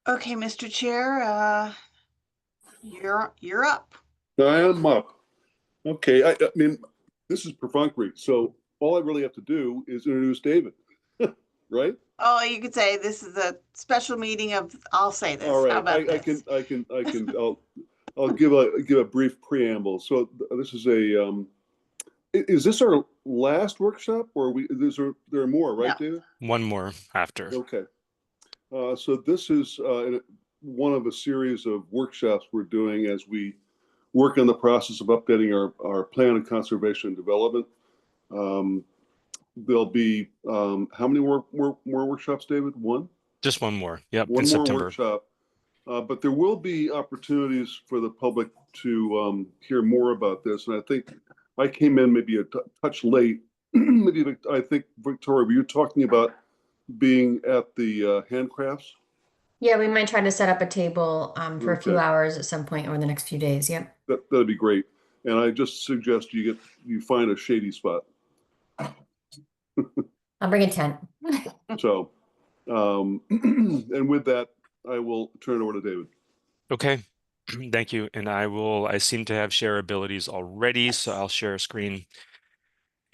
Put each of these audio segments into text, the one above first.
Okay, Mr. Chair, you're up. I am up. Okay, I mean, this is perfunctory, so all I really have to do is introduce David, right? Oh, you could say this is a special meeting of I'll say All this. How right, about this? I'll give a brief preamble. So this is is this our last workshop, or there are more, right, No. David? One more after. Okay, so this is one of a series of workshops we're doing as we work on the process of updating our plan of conservation and development. Um, there'll be how many more workshops, David? One? Just one more. Yep, in One more September. workshop. But there will be opportunities for the public to hear more about this. And I think I came in maybe a touch late. Maybe I think, Victoria, were you talking about being at the handcrafts? Yeah, we might try to set up a table for a few Okay, hours at some point over the next few days. Yep. that'd be great. And I just suggest you find a shady spot. I'll bring a tent. So, and with that, I will turn it over to David. Okay. Thank you. And I seem to have share abilities already, so I'll share a screen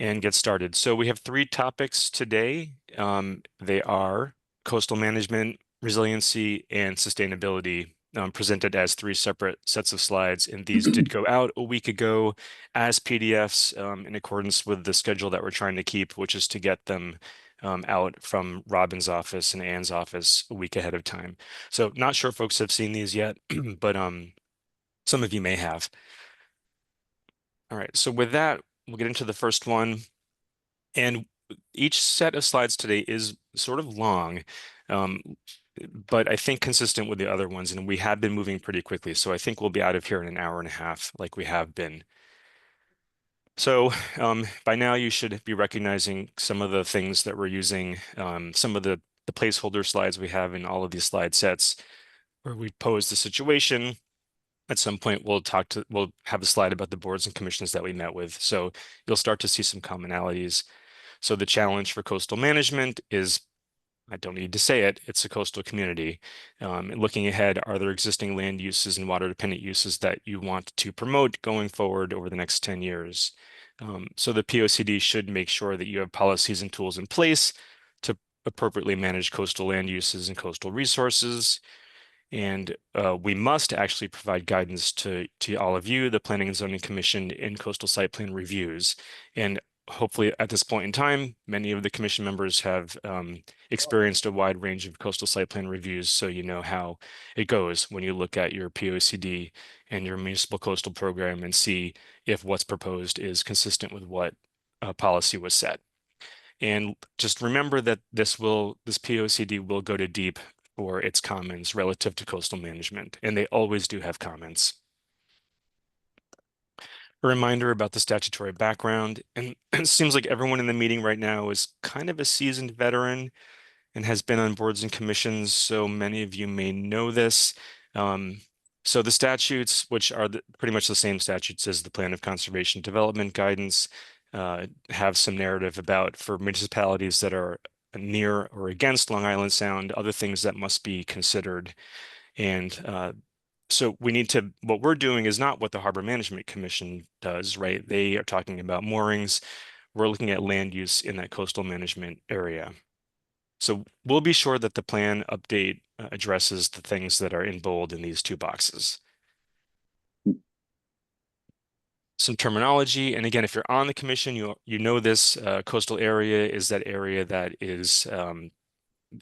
and get started. So we have three topics today. They are coastal management, resiliency, and sustainability, presented as three separate sets of slides. And these did go out a week ago as PDFs in accordance with the schedule that we're trying to keep, which is to get them out from Robin's office and Anne's office a week ahead of time. So not sure if folks have seen these yet, but some of you may have. All right, so with that, we'll get into the first one. And each set of slides today is sort of long, um, but I think consistent with the other ones. And we have been moving pretty quickly. So I think we'll be out of here in an hour and a half like we have been. So by now you should be recognizing some of the things that we're using, some of the placeholder slides we have in all of these slide sets where we pose the situation. At some point, we'll have a slide about the boards and commissions that we met with. So you'll start to see some commonalities. So the challenge for coastal management is, I don't need to say it, it's a coastal community. Looking ahead, are there existing land uses and water dependent uses that you want to promote going forward over the next 10 years? So the POCD should make sure that you have policies and tools in place to appropriately manage coastal land uses and coastal resources. And we must actually provide guidance to all of you, the Planning and Zoning Commission, in coastal site plan reviews. And hopefully at this point in time, many of the commission members have experienced a wide range of coastal site plan reviews, so you know how it goes when you look at your POCD and your municipal coastal program and see if what's proposed is consistent with what policy was set. And just remember that this POCD will go to deep for its comments relative to coastal management, and they always do have comments. A reminder about the statutory background, and it seems like everyone in the meeting right now is kind of a seasoned veteran and has been on boards and commissions, so many of you may know this. So the statutes, which are pretty much the same statutes as the Plan of Conservation Development Guidance, have some narrative about for municipalities that are near or against Long Island Sound, other things that must be considered. And so what we're doing is not what the Harbor Management Commission does, right? They are talking about moorings. We're looking at land use in that coastal management area. So we'll be sure that the plan update addresses the things that are in bold in these two boxes. Some terminology, and again, if you're on the commission, you know this coastal area is that area that is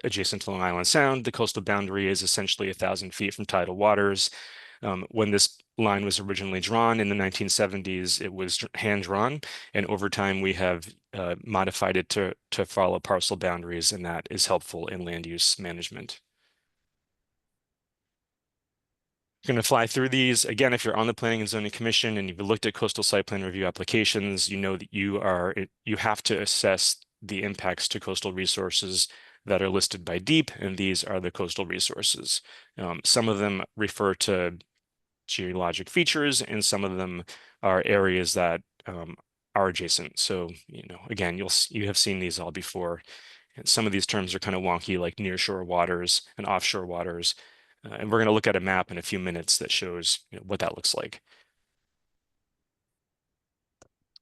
adjacent to Long Island Sound. The coastal boundary is essentially 1,000 feet from tidal waters. When this line was originally drawn in the 1970s, it was hand drawn, and over time we have modified it to follow parcel boundaries, and that is helpful in land use management. Going to fly through these. Again, if you're on the Planning and Zoning Commission and you've looked at coastal site plan review applications, you know that you have to assess the impacts to coastal resources that are listed by DEEP, and these are the coastal resources. Some of them refer to geologic features, and some of them are areas that are adjacent. So, again, you have seen these all before. And some of these terms are kind of wonky, like nearshore waters and offshore waters. And we're going to look at a map in a few minutes that shows what that looks like.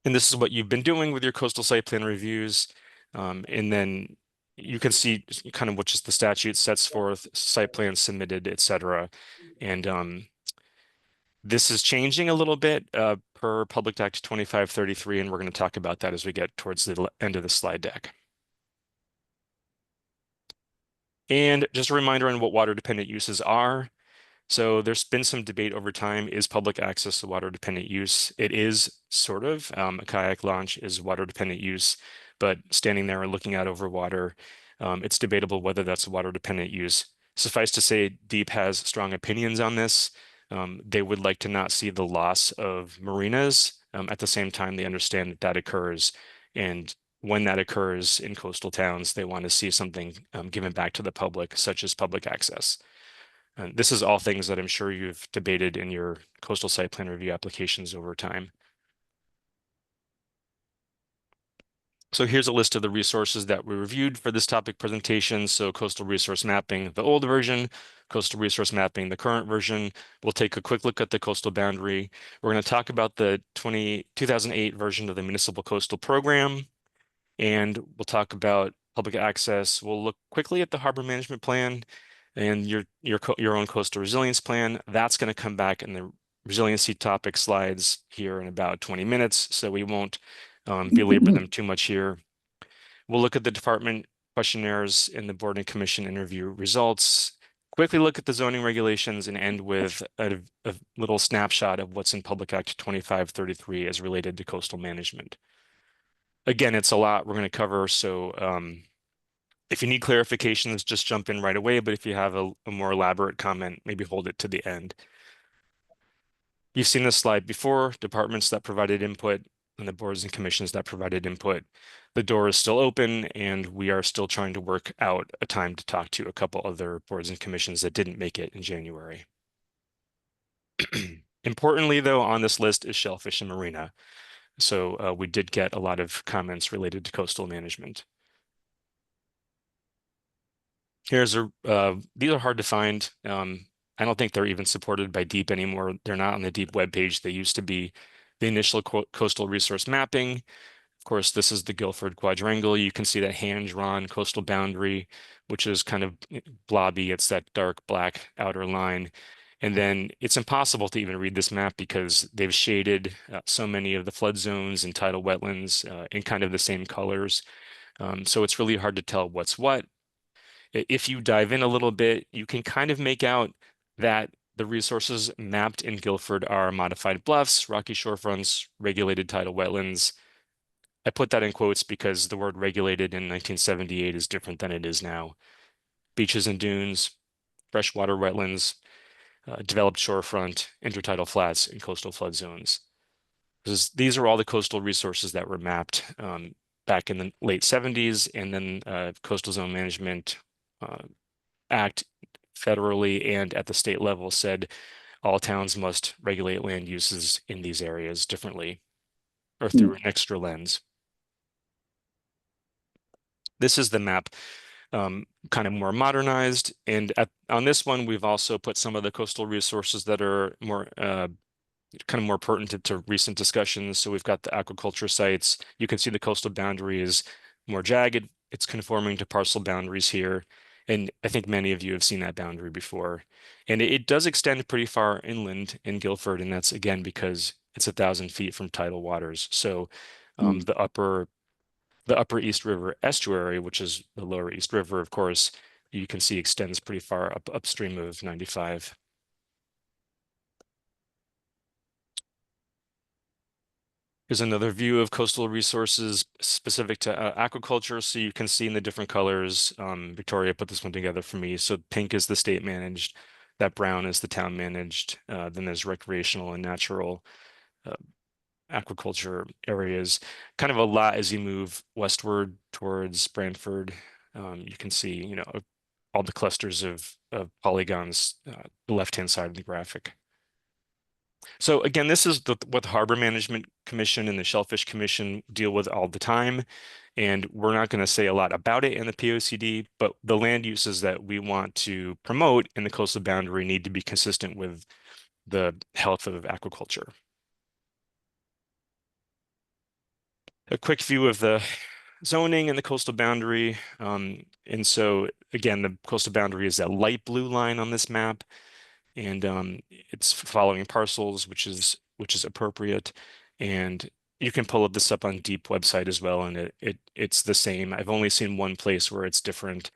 And this is what you've been doing with your coastal site plan reviews. And then you can see kind of what just the statute sets forth, site plans submitted, et cetera. And this is changing a little bit per Public Act 2533, and we're going to talk about that as we get towards the end of the slide deck. And just a reminder on what water dependent uses are. So there's been some debate over time. Is public access a water dependent use? It is sort of. A kayak launch is water dependent use, but standing there and looking out over water, it's debatable whether that's a water dependent use. Suffice to say, DEEP has strong opinions on this. They would like to not see the loss of marinas. At the same time, they understand that that occurs. And when that occurs in coastal towns, they want to see something given back to the public, such as public access. This is all things that I'm sure you've debated in your coastal site plan review applications over time. So here's a list of the resources that we reviewed for this topic presentation. So coastal resource mapping, the old version, coastal resource mapping, the current version. We'll take a quick look at the coastal boundary. We're going to talk about the 2008 version of the Municipal Coastal Program, and we'll talk about public access. We'll look quickly at the harbor management plan and your own coastal resilience plan. That's going to come back in the resiliency topic slides here in about 20 minutes, so we won't belabor them too much here. We'll look at the department questionnaires and the board and commission interview results, quickly look at the zoning regulations, and end with a little snapshot of what's in Public Act 2533 as related to coastal management. Again, it's a lot we're going to cover, so if you need clarifications, just jump in right away. But if you have a more elaborate comment, maybe hold it to the end. You've seen this slide before, departments that provided input and the boards and commissions that provided input. The door is still open, and we are still trying to work out a time to talk to a couple other boards and commissions that didn't make it in January. Importantly, though, on this list is Shellfish and Marina. So we did get a lot of comments related to coastal management. These are hard to find. I don't think they're even supported by DEEP anymore. They're not on the DEEP webpage. They used to be the initial coastal resource mapping. Of course, this is the Guilford Quadrangle. You can see that hand-drawn coastal boundary, which is kind of blobby. It's that dark black outer line. And then it's impossible to even read this map because they've shaded so many of the flood zones and tidal wetlands in kind of the same colors. So it's really hard to tell what's what. If you dive in a little bit, you can kind of make out that the resources mapped in Guilford are modified bluffs, rocky shorefronts, regulated tidal wetlands. I put that in quotes because the word regulated in 1978 is different than it is now. Beaches and dunes, freshwater wetlands, developed shorefront, intertidal flats, and coastal flood zones. These are all the coastal resources that were mapped back in the late 70s, and then Coastal Zone Management Act federally and at the state level said all towns must regulate land uses in these areas differently or through an extra lens. This is the map, kind of more modernized. And on this one, we've also put some of the coastal resources that are more kind of more pertinent to recent discussions. So we've got the aquaculture sites. You can see the coastal boundary is more jagged. It's conforming to parcel boundaries here. And I think many of you have seen that boundary before. And it does extend pretty far inland in Guilford. And that's, again, because it's 1,000 feet from tidal waters. So the upper East River estuary, which is the lower East River, of course, you can see extends pretty far upstream of 95. Here's another view of coastal resources specific to aquaculture. So you can see in the different colors, Victoria put this one together for me. So pink is the state managed, that brown is the town managed. Then there's recreational and natural aquaculture areas. Kind of a lot as you move westward towards Brantford. You can see, all the clusters of polygons, the left-hand side of the graphic. So again, this is what the Harbor Management Commission and the Shellfish Commission deal with all the time. And we're not going to say a lot about it in the POCD, but the land uses that we want to promote in the coastal boundary need to be consistent with the health of aquaculture. A quick view of the zoning and the coastal boundary. And so again, the coastal boundary is that light blue line on this map, and it's following parcels, which is appropriate. And you can pull this up on Deep website as well, and it's the same. I've only seen one place where it's different,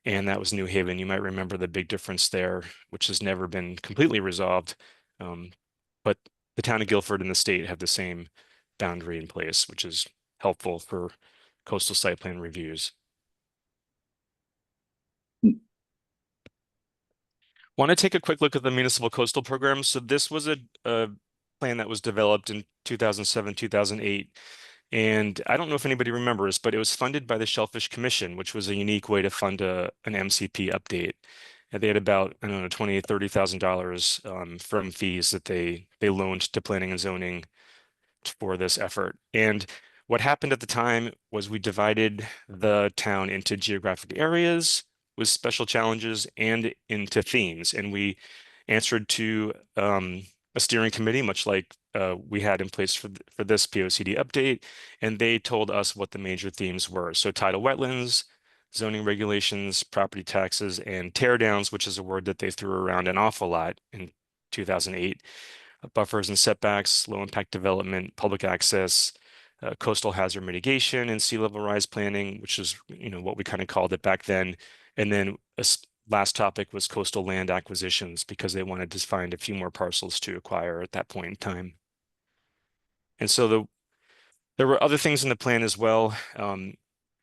and that was New Haven. You might remember the big difference there, which has never been completely resolved. But the town of Guilford and the state have the same boundary in place, which is helpful for coastal site plan reviews. Want to take a quick look at the municipal coastal program. So this was a plan that was developed in 2007, 2008. And I don't know if anybody remembers, but it was funded by the Shellfish Commission, which was a unique way to fund an MCP update. And they had about, I don't know, $20,000, $30,000 from fees that they loaned to planning and zoning for this effort. And what happened at the time was we divided the town into geographic areas with special challenges and into themes. And we answered to a steering committee, much like we had in place for this POCD update. And they told us what the major themes were. So tidal wetlands, zoning regulations, property taxes, and teardowns, which is a word that they threw around an awful lot in 2008. Buffers and setbacks, low impact development, public access, coastal hazard mitigation, and sea level rise planning, which is what we kind of called it back then. And then last topic was coastal land acquisitions, because they wanted to find a few more parcels to acquire at that point in time. And so there were other things in the plan as well.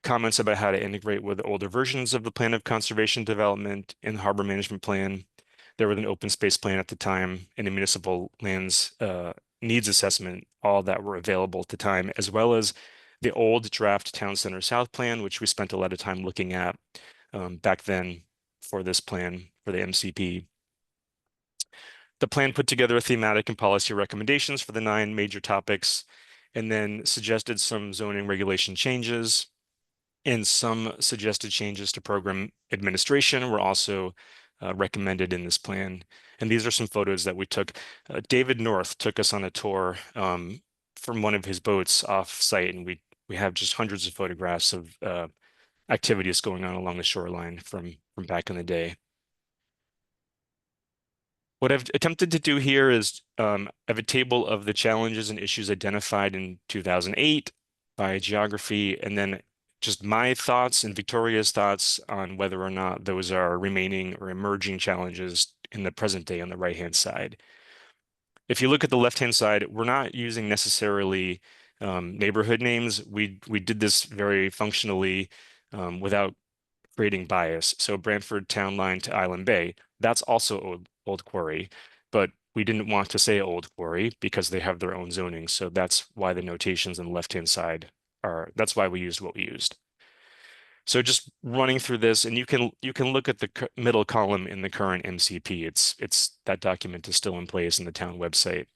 Comments about how to integrate with older versions of the plan of conservation development in the harbor management plan. There was an open space plan at the time and a municipal lands needs assessment, all that were available at the time, as well as the old draft Town Center South plan, which we spent a lot of time looking at back then for this plan for the MCP. The plan put together a thematic and policy recommendations for the 9 major topics, and then suggested some zoning regulation changes, and some suggested changes to program administration were also recommended in this plan. And these are some photos that we took. David North took us on a tour from one of his boats off site, and we have just hundreds of photographs of activities going on along the shoreline from back in the day. What I've attempted to do here is I have a table of the challenges and issues identified in 2008 by geography, and then just my thoughts and Victoria's thoughts on whether or not those are remaining or emerging challenges in the present day on the right-hand side. If you look at the left-hand side, we're not using necessarily neighborhood names. We did this very functionally without creating bias. So Brantford Town Line to Island Bay, that's also Old Quarry, but we didn't want to say Old Quarry because they have their own zoning. So that's why the notations on the left-hand side that's why we used what we used. So just running through this, and you can look at the middle column in the current MCP. It's that document is still in place in the town website.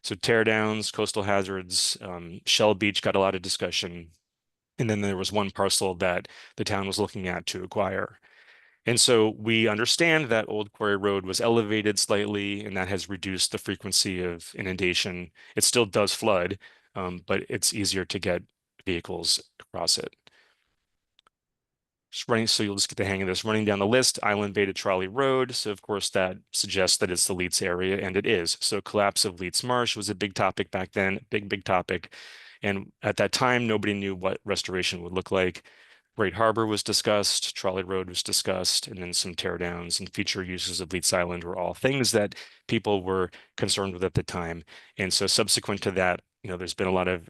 So teardowns, coastal hazards, Shell Beach got a lot of discussion. And then there was one parcel that the town was looking at to acquire. And so we understand that Old Quarry Road was elevated slightly, and that has reduced the frequency of inundation. It still does flood, but it's easier to get vehicles across it. Just running, so you'll just get the hang of this. Running down the list, Island Bay to Trolley Road. So of course that suggests that it's the Leeds area, and it is. So collapse of Leeds Marsh was a big topic back then, big topic. And at that time, nobody knew what restoration would look like. Great Harbor was discussed, Trolley Road was discussed, and then some teardowns and future uses of Leeds Island were all things that people were concerned with at the time. And so subsequent to that, there's been a lot of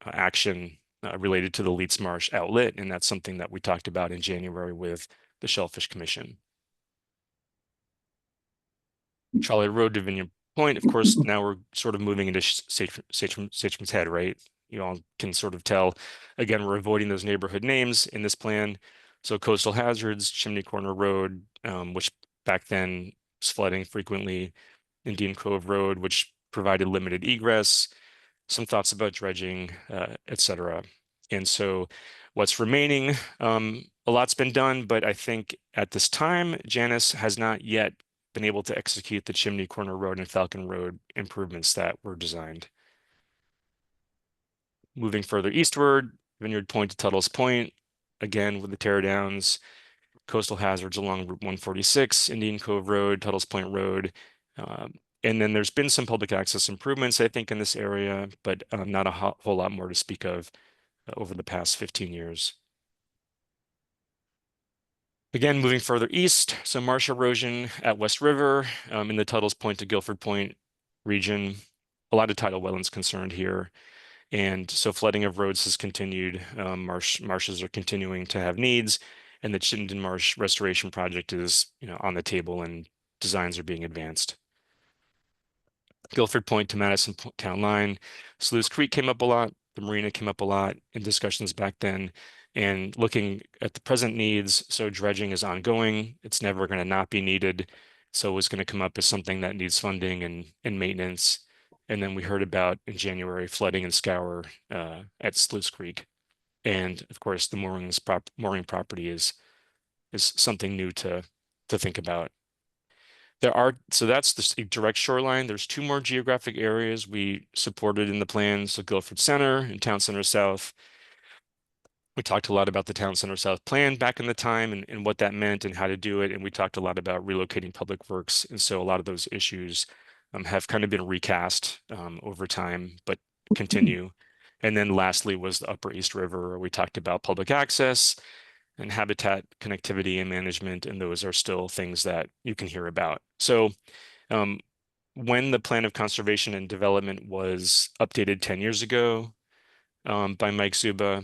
action related to the Leeds Marsh outlet, and that's something that we talked about in January with the Shellfish Commission. Trolley Road to Vineyard Point, of course, now we're sort of moving into Sachem's Head, right? You all can sort of tell, again, we're avoiding those neighborhood names in this plan. So coastal hazards, Chimney Corner Road, which back then was flooding frequently, Indian Cove Road, which provided limited egress, some thoughts about dredging, etc. And so what's remaining, a lot's been done, but I think at this time, Janus has not yet been able to execute the Chimney Corner Road and Falcon Road improvements that were designed. Moving further eastward, Vineyard Point to Tuttle's Point, again with the tear downs, coastal hazards along Route 146, Indian Cove Road, Tuttle's Point Road. And then there's been some public access improvements, I think, in this area, but not a whole lot more to speak of over the past 15 years. Again, moving further east, so marsh erosion at West River in the Tuttle's Point to Guilford Point region. A lot of tidal wetlands concerned here. And so flooding of roads has continued. Marshes are continuing to have needs, and the Chittenden Marsh Restoration Project is, on the table and designs are being advanced. Guilford Point to Madison Town Line. Sluice Creek came up a lot. The marina came up a lot in discussions back then. And looking at the present needs, so dredging is ongoing. It's never going to not be needed. So it's going to come up as something that needs funding and maintenance. And then we heard about in January flooding and scour at Sluice Creek. And of course, the mooring property is something new to think about. So that's the direct shoreline. There's 2 more geographic areas we supported in the plan. So Guilford Center and Town Center South. We talked a lot about the Town Center South plan back in the time and what that meant and how to do it. And we talked a lot about relocating public works. And so a lot of those issues have kind of been recast over time, but continue. And then lastly was the Upper East River, where we talked about public access and habitat connectivity and management, and those are still things that you can hear about. So when the Plan of Conservation and Development was updated 10 years ago by Mike Zuba,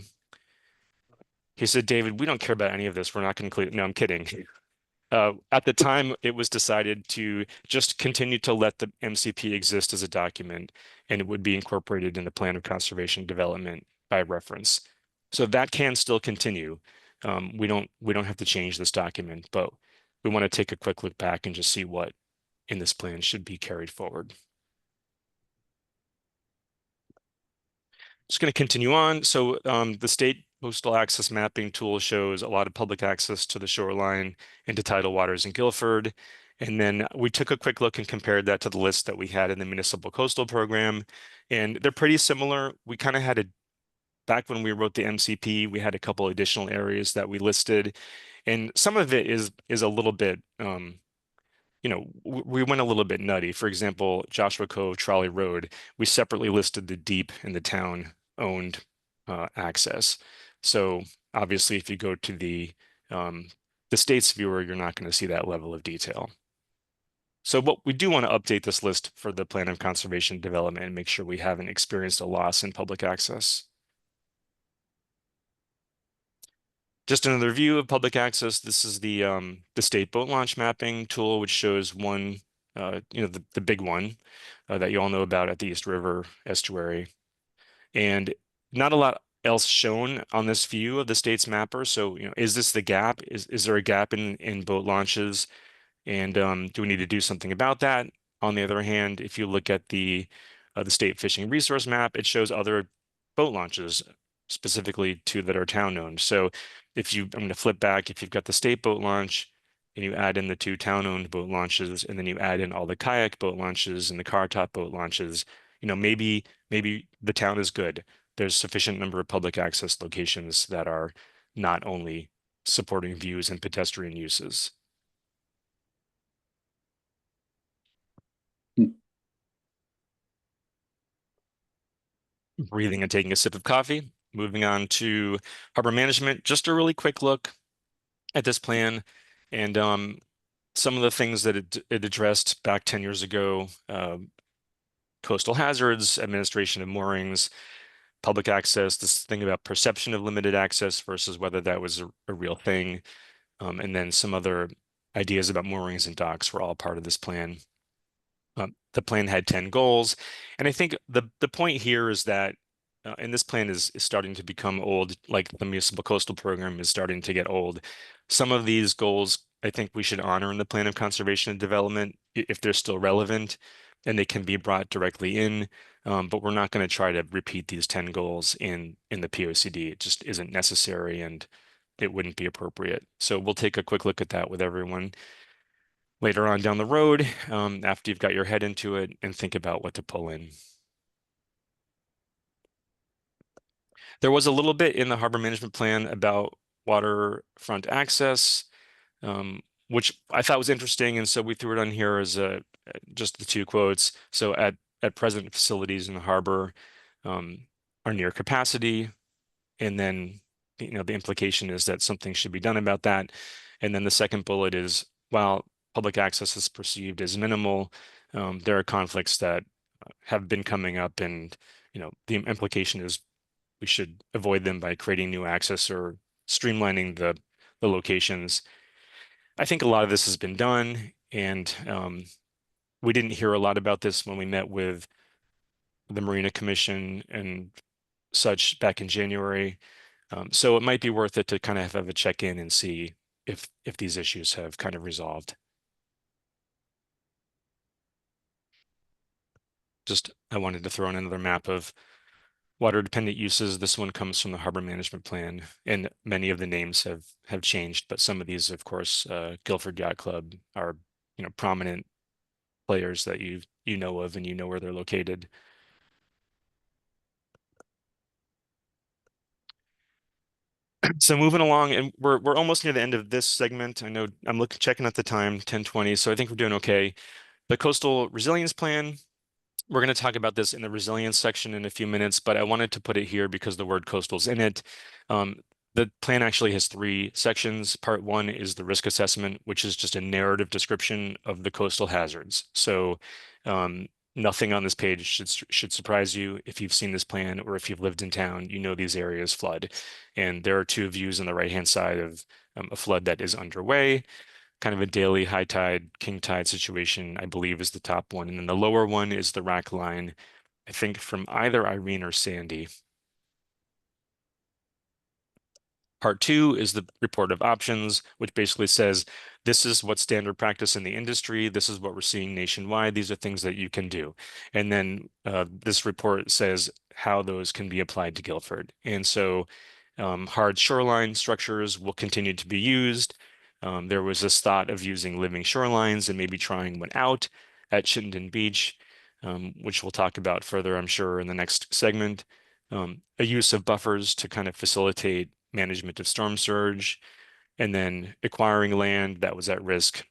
he said, David, we don't care about any of this. We're not going to include, no, I'm kidding. At the time, it was decided to just continue to let the MCP exist as a document, and it would be incorporated in the Plan of Conservation and Development by reference. So that can still continue. We don't have to change this document, but we want to take a quick look back and just see what in this plan should be carried forward. Just going to continue on. So the state coastal access mapping tool shows a lot of public access to the shoreline and to tidal waters in Guilford. And then we took a quick look and compared that to the list that we had in the municipal coastal program. And they're pretty similar. We kind of had back when we wrote the MCP, we had a couple additional areas that we listed. And some of it is a little bit, we went a little bit nutty. For example, Joshua Cove, Trolley Road, we separately listed the deep and the town-owned access. So obviously, if you go to the state's viewer, you're not going to see that level of detail. So what we do want to update this list for the Plan of Conservation and Development and make sure we haven't experienced a loss in public access. Just another view of public access. This is the state boat launch mapping tool, which shows one, the big one that you all know about at the East River estuary. And not a lot else shown on this view of the state's mapper. So, is this the gap? Is there a gap in boat launches? And do we need to do something about that? On the other hand, if you look at the state fishing resource map, it shows other boat launches, specifically 2 that are town-owned. So I'm going to flip back. If you've got the state boat launch and you add in the 2 town-owned boat launches, and then you add in all the kayak boat launches and the car top boat launches, maybe the town is good. There's sufficient number of public access locations that are not only supporting views and pedestrian uses. Breathing and taking a sip of coffee. Moving on to harbor management, just a really quick look at this plan and some of the things that it addressed back 10 years ago, coastal hazards, administration of moorings, public access, this thing about perception of limited access versus whether that was a real thing. And then some other ideas about moorings and docks were all part of this plan. The plan had 10 goals. And I think the point here is that, and this plan is starting to become old, like the municipal coastal program is starting to get old. Some of these goals, I think we should honor in the Plan of Conservation and Development if they're still relevant and they can be brought directly in. but we're not going to try to repeat these 10 goals in the POCD. It just isn't necessary and it wouldn't be appropriate. So we'll take a quick look at that with everyone later on down the road, after you've got your head into it and think about what to pull in. There was a little bit in the harbor management plan about waterfront access, which I thought was interesting, and so we threw it on here as just the two quotes. So at present, facilities in the harbor are near capacity, and then the implication is that something should be done about that. And then the second bullet is, while public access is perceived as minimal, there are conflicts that have been coming up, and the implication is we should avoid them by creating new access or streamlining the locations. I think a lot of this has been done, and we didn't hear a lot about this when we met with the Marina Commission and such back in January. So it might be worth it to kind of have a check-in and see if these issues have kind of resolved. Just I wanted to throw in another map of water dependent uses. This one comes from the harbor management plan, and many of the names have changed, but some of these, of course, Guilford Yacht Club are prominent players that you know of and you know where they're located. So moving along, and we're almost near the end of this segment. I know I'm checking at the time, 10:20, so I think we're doing okay. The coastal resilience plan, we're going to talk about this in the resilience section in a few minutes, but I wanted to put it here because the word coastal's in it. The plan actually has 3 sections. Part 1 is the risk assessment, which is just a narrative description of the coastal hazards. So nothing on this page should surprise you. If you've seen this plan or if you've lived in town, you know these areas flood. And there are 2 views on the right-hand side of a flood that is underway. Kind of a daily high tide, king tide situation, I believe, is the top one. And then the lower one is the rack line, I think from either Irene or Sandy. Part 2 is the report of options, which basically says, this is what's standard practice in the industry. This is what we're seeing nationwide. These are things that you can do. And then this report says how those can be applied to Guilford. And so hard shoreline structures will continue to be used. There was this thought of using living shorelines and maybe trying one out at Chittenden Beach, which we'll talk about further, I'm sure, in the next segment. A use of buffers to kind of facilitate management of storm surge, and then acquiring land that was at risk.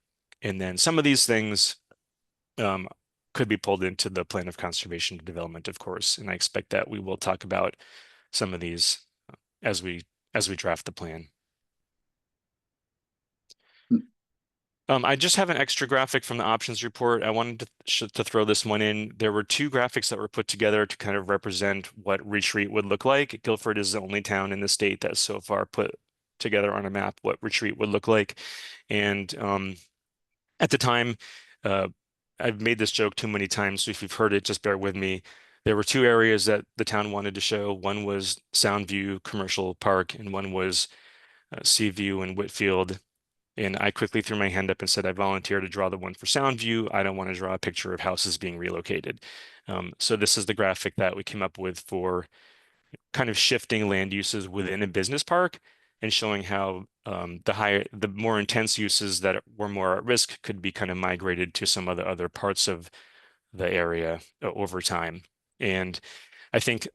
And then some of these things could be pulled into the plan of conservation and development, of course. And I expect that we will talk about some of these as we draft the plan. I just have an extra graphic from the options report. I wanted to throw this one in. There were 2 graphics that were put together to kind of represent what retreat would look like. Guilford is the only town in the state that so far put together on a map what retreat would look like. And at the time, I've made this joke too many times, so if you've heard it, just bear with me. There were 2 areas that the town wanted to show. One was Soundview Commercial Park, and one was Seaview and Whitfield. And I quickly threw my hand up and said, I volunteer to draw the one for Soundview. I don't want to draw a picture of houses being relocated. So this is the graphic that we came up with for kind of shifting land uses within a business park and showing how the more intense uses that were more at risk could be kind of migrated to some of the other parts of the area over time. And I think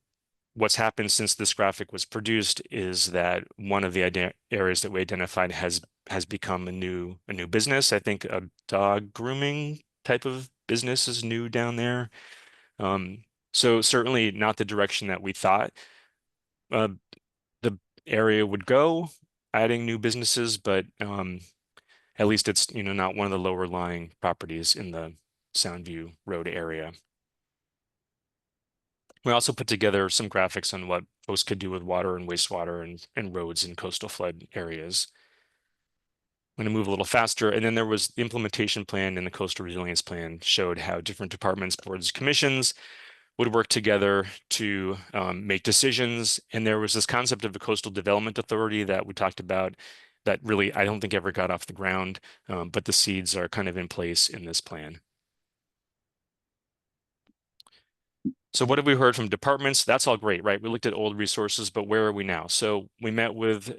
what's happened since this graphic was produced is that one of the areas that we identified has become a new business. I think a dog grooming type of business is new down there. So certainly not the direction that we thought the area would go, adding new businesses, but at least it's not one of the lower lying properties in the Soundview Road area. We also put together some graphics on what folks could do with water and wastewater and roads in coastal flood areas. I'm going to move a little faster. And then there was the implementation plan and the coastal resilience plan showed how different departments, boards, commissions would work together to make decisions. And there was this concept of a coastal development authority that we talked about that really, I don't think ever got off the ground, but the seeds are kind of in place in this plan. So what have we heard from departments? That's all great, right? We looked at old resources, but where are we now? So we met with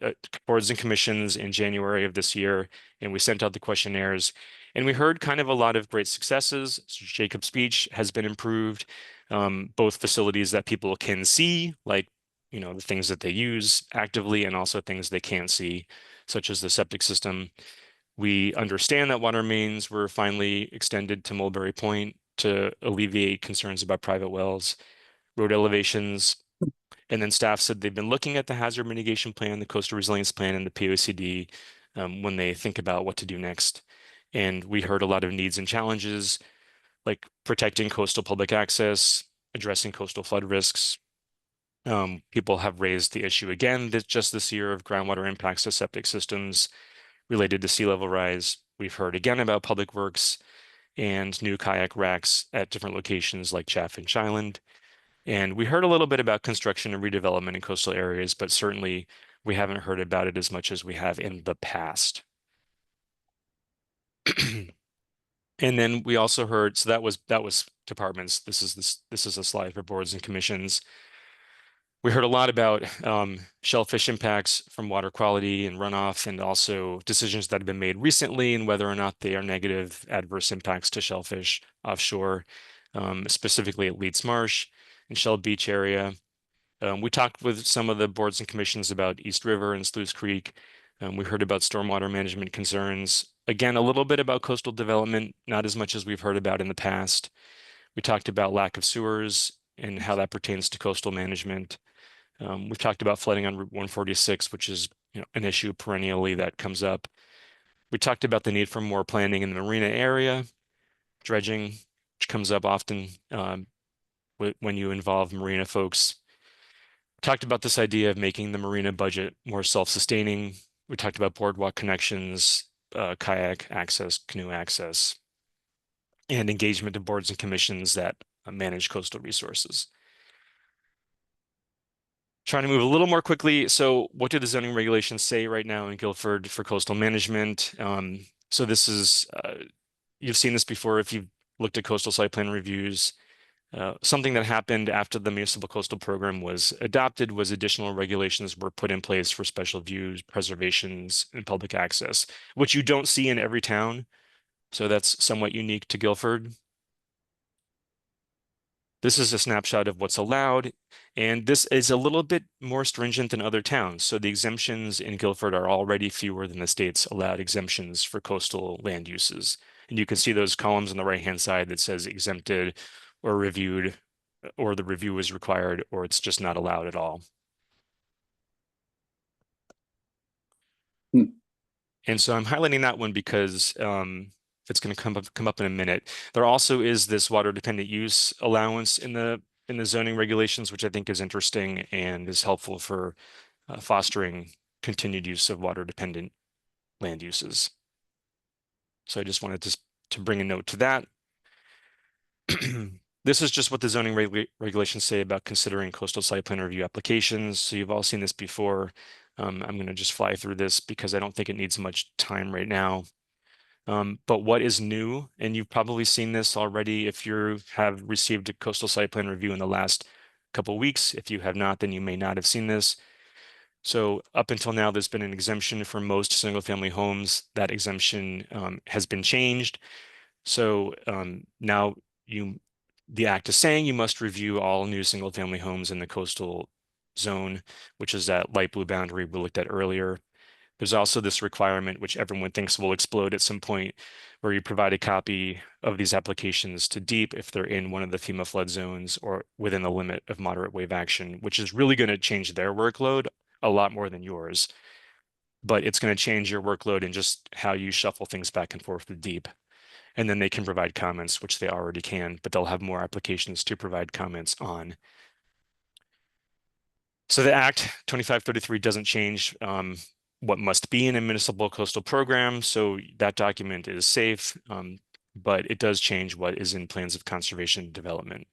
boards and commissions in January of this year, and we sent out the questionnaires, and we heard kind of a lot of great successes. So Jacob's Beach has been improved, both facilities that people can see, like, you know, the things that they use actively, and also things they can't see, such as the septic system. We understand that water mains were finally extended to Mulberry Point to alleviate concerns about private wells, road elevations. And then staff said they've been looking at the hazard mitigation plan, the coastal resilience plan, and the POCD when they think about what to do next. And we heard a lot of needs and challenges, like protecting coastal public access, addressing coastal flood risks. People have raised the issue again just this year of groundwater impacts to septic systems related to sea level rise. We've heard again about public works and new kayak racks at different locations like Chaffinch Island. And we heard a little bit about construction and redevelopment in coastal areas, but certainly we haven't heard about it as much as we have in the past. And then we also heard, so that was departments. This is a slide for boards and commissions. We heard a lot about shellfish impacts from water quality and runoff, and also decisions that have been made recently and whether or not they are negative adverse impacts to shellfish offshore, specifically at Leeds Marsh and Shell Beach area. We talked with some of the boards and commissions about East River and Sluice Creek. We heard about stormwater management concerns. Again, a little bit about coastal development, not as much as we've heard about in the past. We talked about lack of sewers and how that pertains to coastal management. We've talked about flooding on Route 146, which is, you know, an issue perennially that comes up. We talked about the need for more planning in the marina area, dredging, which comes up often when you involve marina folks. Talked about this idea of making the marina budget more self-sustaining. We talked about boardwalk connections, kayak access, canoe access, and engagement of boards and commissions that manage coastal resources. Trying to move a little more quickly. So what do the zoning regulations say right now in Guilford for coastal management? So this is, you've seen this before if you've looked at coastal site plan reviews. Something that happened after the municipal coastal program was adopted was additional regulations were put in place for special views, preservations, and public access, which you don't see in every town. So that's somewhat unique to Guilford. This is a snapshot of what's allowed, and this is a little bit more stringent than other towns. So the exemptions in Guilford are already fewer than the state's allowed exemptions for coastal land uses. And you can see those columns on the right-hand side that says exempted or reviewed, or the review is required, or it's just not allowed at all. And so I'm highlighting that one because it's going to come up in a minute. There also is this water dependent use allowance in the zoning regulations, which I think is interesting and is helpful for fostering continued use of water dependent land uses. So I just wanted to bring a note to that. This is just what the zoning regulations say about considering coastal site plan review applications. So you've all seen this before. I'm going to just fly through this because I don't think it needs much time right now. But what is new, and you've probably seen this already if you have received a coastal site plan review in the last couple of weeks. If you have not, then you may not have seen this. So up until now, there's been an exemption for most single family homes. That exemption has been changed. So now the act is saying you must review all new single family homes in the coastal zone, which is that light blue boundary we looked at earlier. There's also this requirement, which everyone thinks will explode at some point, where you provide a copy of these applications to DEEP if they're in one of the FEMA flood zones or within the limit of moderate wave action, which is really going to change their workload a lot more than yours. But it's going to change your workload and just how you shuffle things back and forth with DEEP. And then they can provide comments, which they already can, but they'll have more applications to provide comments on. So the Act 2533 doesn't change what must be in a municipal coastal program. So that document is safe, but it does change what is in plans of conservation and development.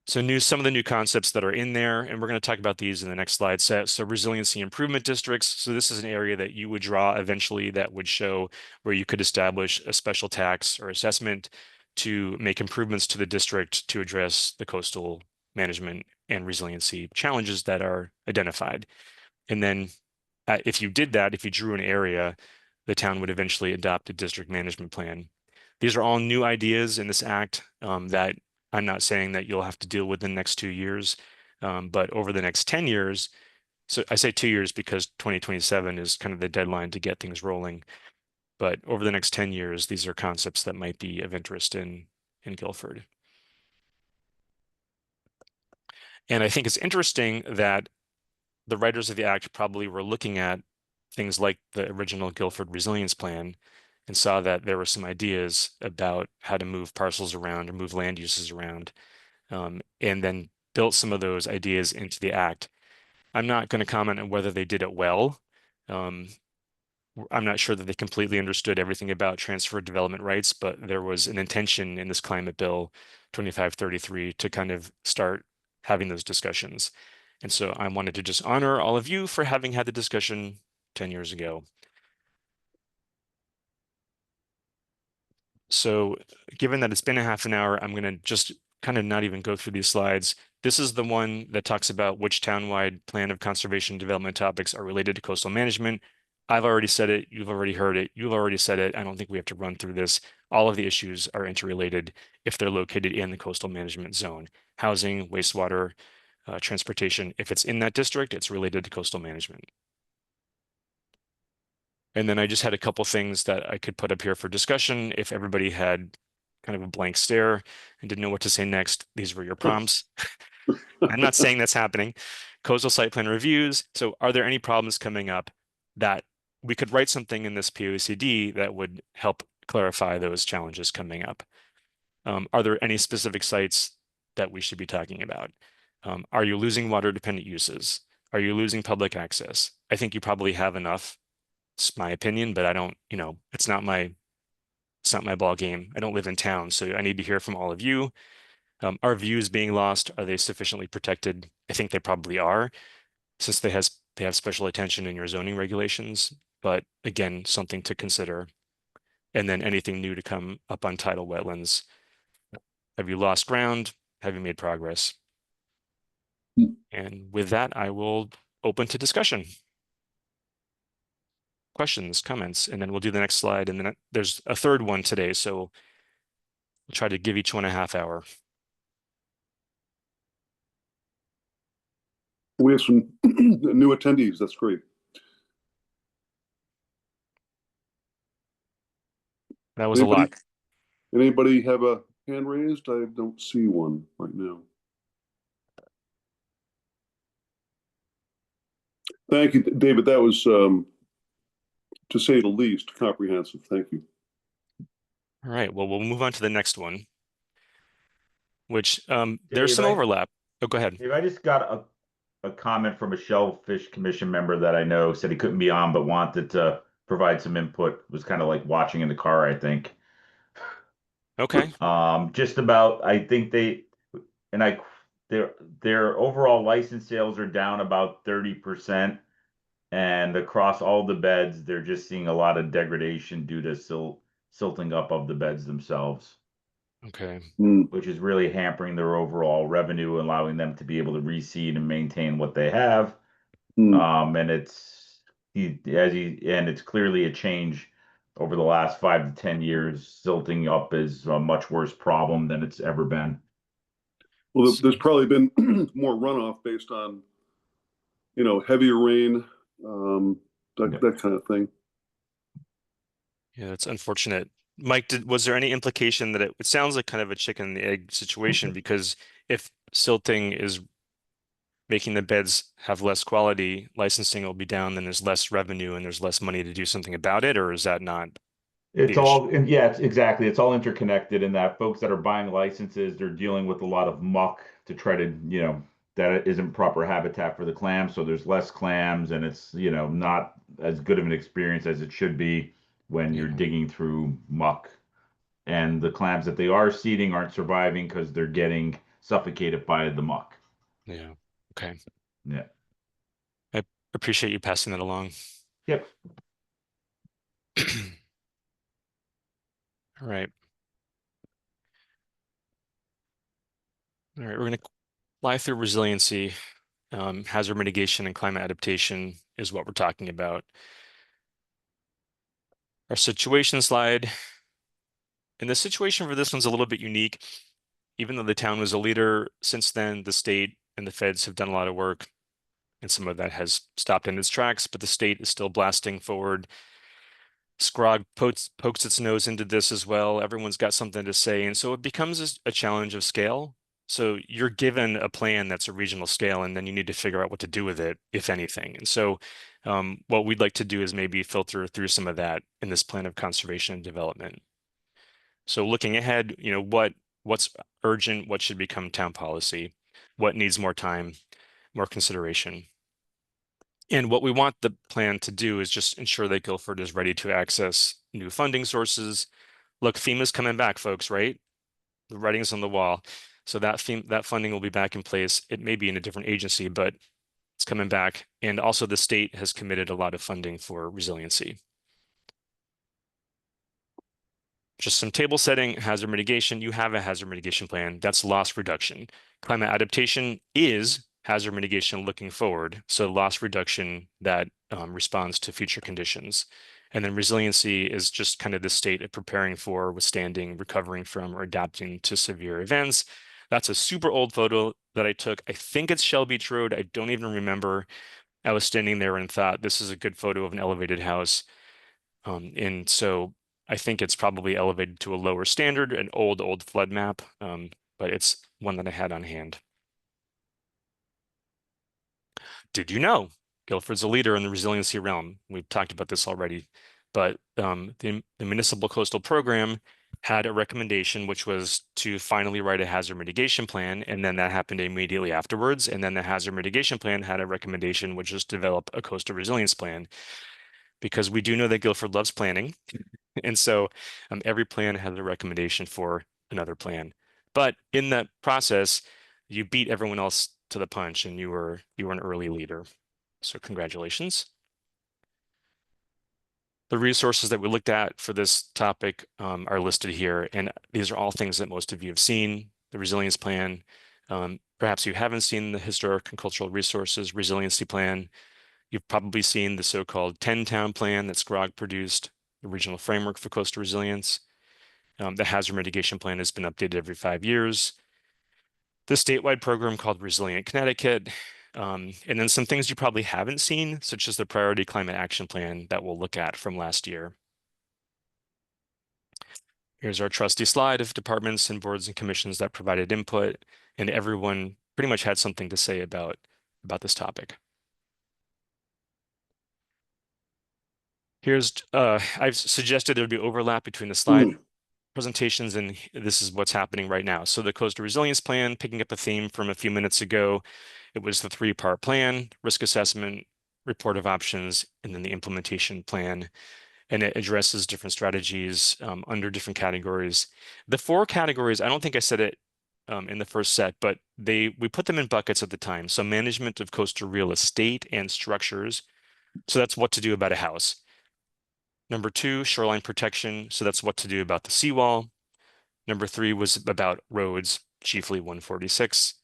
So some of the new concepts that are in there, and we're going to talk about these in the next slide set. So resiliency improvement districts. So this is an area that you would draw eventually that would show where you could establish a special tax or assessment to make improvements to the district to address the coastal management and resiliency challenges that are identified. And then if you did that, if you drew an area, the town would eventually adopt a district management plan. These are all new ideas in this act that I'm not saying that you'll have to deal with in the next 2 years, but over the next 10 years, so I say 2 years because 2027 is kind of the deadline to get things rolling. But over the next 10 years, these are concepts that might be of interest in Guilford. And I think it's interesting that the writers of the act probably were looking at things like the original Guilford Resilience Plan and saw that there were some ideas about how to move parcels around or move land uses around, and then built some of those ideas into the act. I'm not going to comment on whether they did it well. I'm not sure that they completely understood everything about transfer of development rights, but there was an intention in this climate bill 2533 to kind of start having those discussions. And so I wanted to just honor all of you for having had the discussion 10 years ago. So given that it's been a half an hour, I'm going to just kind of not even go through these slides. This is the one that talks about which townwide plan of conservation development topics are related to coastal management. I've already said it. You've already heard it. You've already said it. I don't think we have to run through this. All of the issues are interrelated if they're located in the coastal management zone. Housing, wastewater, transportation. If it's in that district, it's related to coastal management. And then I just had a couple things that I could put up here for discussion. If everybody had kind of a blank stare and didn't know what to say next, these were your prompts. I'm not saying that's happening. Coastal site plan reviews. So are there any problems coming up that we could write something in this POCD that would help clarify those challenges coming up? Are there any specific sites that we should be talking about? Are you losing water dependent uses? Are you losing public access? I think you probably have enough. It's my opinion, but I don't, it's not my ball game. I don't live in town, so I need to hear from all of you. Are views being lost? Are they sufficiently protected? I think they probably are, since they have special attention in your zoning regulations. But again, something to consider. And then anything new to come up on tidal wetlands. Have you lost ground? Have you made progress? And with that, I will open to discussion. Questions, comments, and then we'll do the next slide. And then there's a third one today, so we'll try to give each one a half hour. We have some new attendees. That's great. That was a lot. Anybody have a hand raised? I don't see one right now. Thank you, David. That was, to say the least, comprehensive. Thank you. All right. Well, we'll move on to the next one, which there's Dave, some overlap. Oh, go ahead. Dave, I just got a comment from a Shellfish Commission member that I know said he couldn't be on, but wanted to provide some input. Was kind of like watching in the car, I think. Okay. Just about, I think their overall license sales are down about 30%. And across all the beds, they're just seeing a lot of degradation due to silting up of the beds themselves. Okay. Which is really hampering their overall revenue, allowing them to be able to reseed and maintain what they have. And it's clearly a change over the last 5 to 10 years. Silting up is a much worse problem than it's ever been. Well, there's probably been more runoff based on, heavier rain, that kind of thing. Yeah, that's unfortunate. Mike, was there any implication that it sounds like kind of a chicken and the egg situation, because if silting is making the beds have less quality, licensing will be down, then there's less revenue and there's less money to do something about it, or is that not? It's all, yeah, it's exactly. It's all interconnected in that folks that are buying licenses, they're dealing with a lot of muck to try to, that isn't proper habitat for the clams. So there's less clams and it's, not as good of an experience as it should be when you're digging through muck. And the clams that they are seeding aren't surviving because they're getting suffocated by the muck. Yeah. Okay. Yeah. I appreciate you passing that along. Yep. All right. All right, we're going to fly through resiliency. Hazard mitigation and climate adaptation is what we're talking about. Our situation slide. And the situation for this one's a little bit unique. Even though the town was a leader, since then, the state and the feds have done a lot of work, and some of that has stopped in its tracks, but the state is still blasting forward. SCROG pokes its nose into this as well. Everyone's got something to say. And so it becomes a challenge of scale. So you're given a plan that's a regional scale, and then you need to figure out what to do with it, if anything. And so what we'd like to do is maybe filter through some of that in this plan of conservation and development. So looking ahead, what's urgent, what should become town policy, what needs more time, more consideration. And what we want the plan to do is just ensure that Guilford is ready to access new funding sources. Look, FEMA's coming back, folks, right? The writing's on the wall. So that funding will be back in place. It may be in a different agency, but it's coming back. And also the state has committed a lot of funding for resiliency. Just some table setting, hazard mitigation. You have a hazard mitigation plan. That's loss reduction. Climate adaptation is hazard mitigation looking forward. So loss reduction that responds to future conditions. And then resiliency is just kind of the state of preparing for, withstanding, recovering from, or adapting to severe events. That's a super old photo that I took. I think it's Shell Beach Road. I don't even remember. I was standing there and thought, this is a good photo of an elevated house. And so I think it's probably elevated to a lower standard, an old flood map, but it's one that I had on hand. Did you know Guilford's a leader in the resiliency realm? We've talked about this already, but the municipal coastal program had a recommendation, which was to finally write a hazard mitigation plan, and then that happened immediately afterwards. And then the hazard mitigation plan had a recommendation, which was to develop a coastal resilience plan, because we do know that Guilford loves planning. And so every plan has a recommendation for another plan. But in that process, you beat everyone else to the punch, and you were an early leader. So congratulations. The resources that we looked at for this topic are listed here, and these are all things that most of you have seen. The resilience plan. Perhaps you haven't seen the historic and cultural resources resiliency plan. You've probably seen the so-called 10-town plan that SCROG produced, the regional framework for coastal resilience. The hazard mitigation plan has been updated every 5 years. The statewide program called Resilient Connecticut, and then some things you probably haven't seen, such as the Priority Climate Action Plan that we'll look at from last year. Here's our trusty slide of departments and boards and commissions that provided input, and everyone pretty much had something to say about this topic. Here's, I've suggested there'd be overlap between the slide presentations, and this is what's happening right now. So the Coastal Resilience Plan, picking up a theme from a few minutes ago, it was the 3-part plan: risk assessment, report of options, and then the implementation plan. And it addresses different strategies under different categories. The 4 categories, I don't think I said it in the first set, but we put them in buckets at the time. So management of coastal real estate and structures. So that's what to do about a house. Number 2, shoreline protection. So that's what to do about the seawall. Number 3 was about roads, chiefly 146.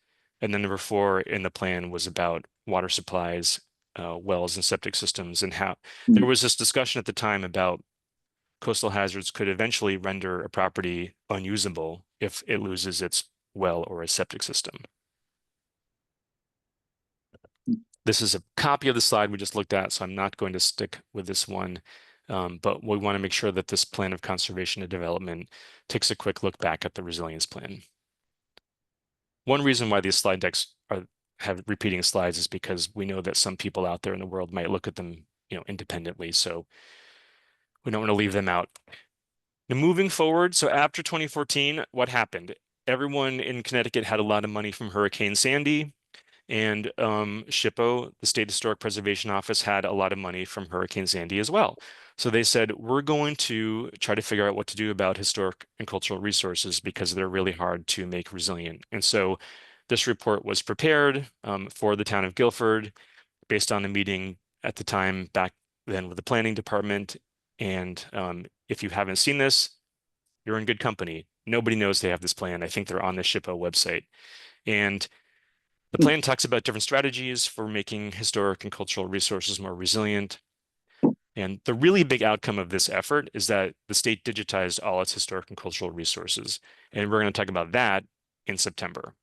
And then number 4 in the plan was about water supplies, wells and septic systems, and how there was this discussion at the time about coastal hazards could eventually render a property unusable if it loses its well or a septic system. This is a copy of the slide we just looked at, so I'm not going to stick with this one. But we want to make sure that this plan of conservation and development takes a quick look back at the resilience plan. One reason why these slide decks have repeating slides is because we know that some people out there in the world might look at them, independently. So we don't want to leave them out. Now, moving forward, so after 2014, what happened? Everyone in Connecticut had a lot of money from Hurricane Sandy. And SHPO, the State Historic Preservation Office, had a lot of money from Hurricane Sandy as well. So they said, we're going to try to figure out what to do about historic and cultural resources because they're really hard to make resilient. And so this report was prepared for the town of Guilford based on a meeting at the time back then with the planning department. And if you haven't seen this, you're in good company. Nobody knows they have this plan. I think they're on the SHPO website. And the plan talks about different strategies for making historic and cultural resources more resilient. And the really big outcome of this effort is that the state digitized all its historic and cultural resources. And we're going to talk about that in September.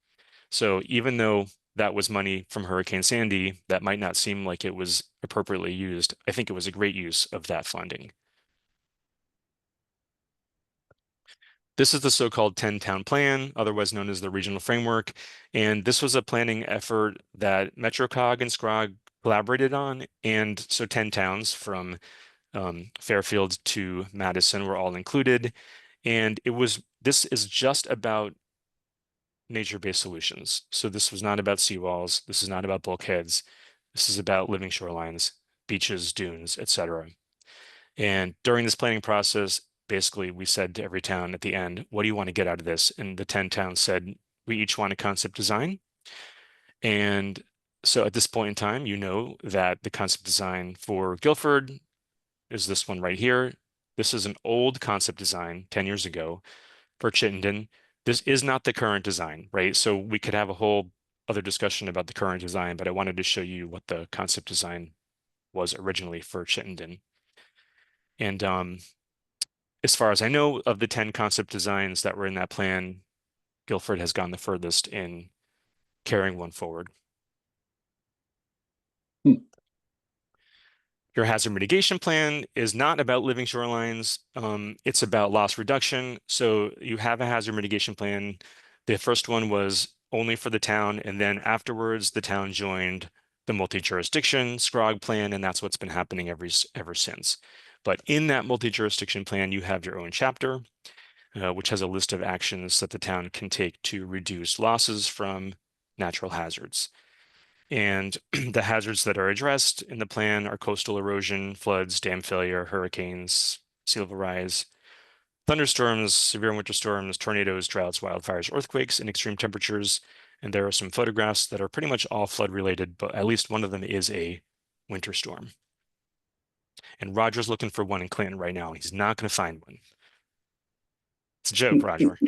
So even though that was money from Hurricane Sandy, that might not seem like it was appropriately used, I think it was a great use of that funding. This is the so-called 10-town plan, otherwise known as the regional framework. And this was a planning effort that MetroCog and SCROG collaborated on. And so 10 towns from Fairfield to Madison were all included. And this is just about nature-based solutions. So this was not about seawalls. This is not about bulkheads. This is about living shorelines, beaches, dunes, etc. And during this planning process, basically we said to every town at the end, what do you want to get out of this? And the 10 towns said, we each want a concept design. And so at this point in time, you know that the concept design for Guilford is this one right here. This is an old concept design 10 years ago. For Chittenden, this is not the current design, right? So we could have a whole other discussion about the current design, but I wanted to show you what the concept design was originally for Chittenden. And as far as I know, of the 10 concept designs that were in that plan, Guilford has gone the furthest in carrying one forward. Your hazard mitigation plan is not about living shorelines. It's about loss reduction. So you have a hazard mitigation plan. The first one was only for the town, and then afterwards the town joined the multi-jurisdiction SCROG plan, and that's what's been happening ever since. But in that multi-jurisdiction plan, you have your own chapter, which has a list of actions that the town can take to reduce losses from natural hazards. And the hazards that are addressed in the plan are coastal erosion, floods, dam failure, hurricanes, sea level rise, thunderstorms, severe winter storms, tornadoes, droughts, wildfires, earthquakes, and extreme temperatures. And there are some photographs that are pretty much all flood related, but at least one of them is a winter storm. And Roger's looking for one in Clinton right now. He's not going to find one. It's a joke, Roger.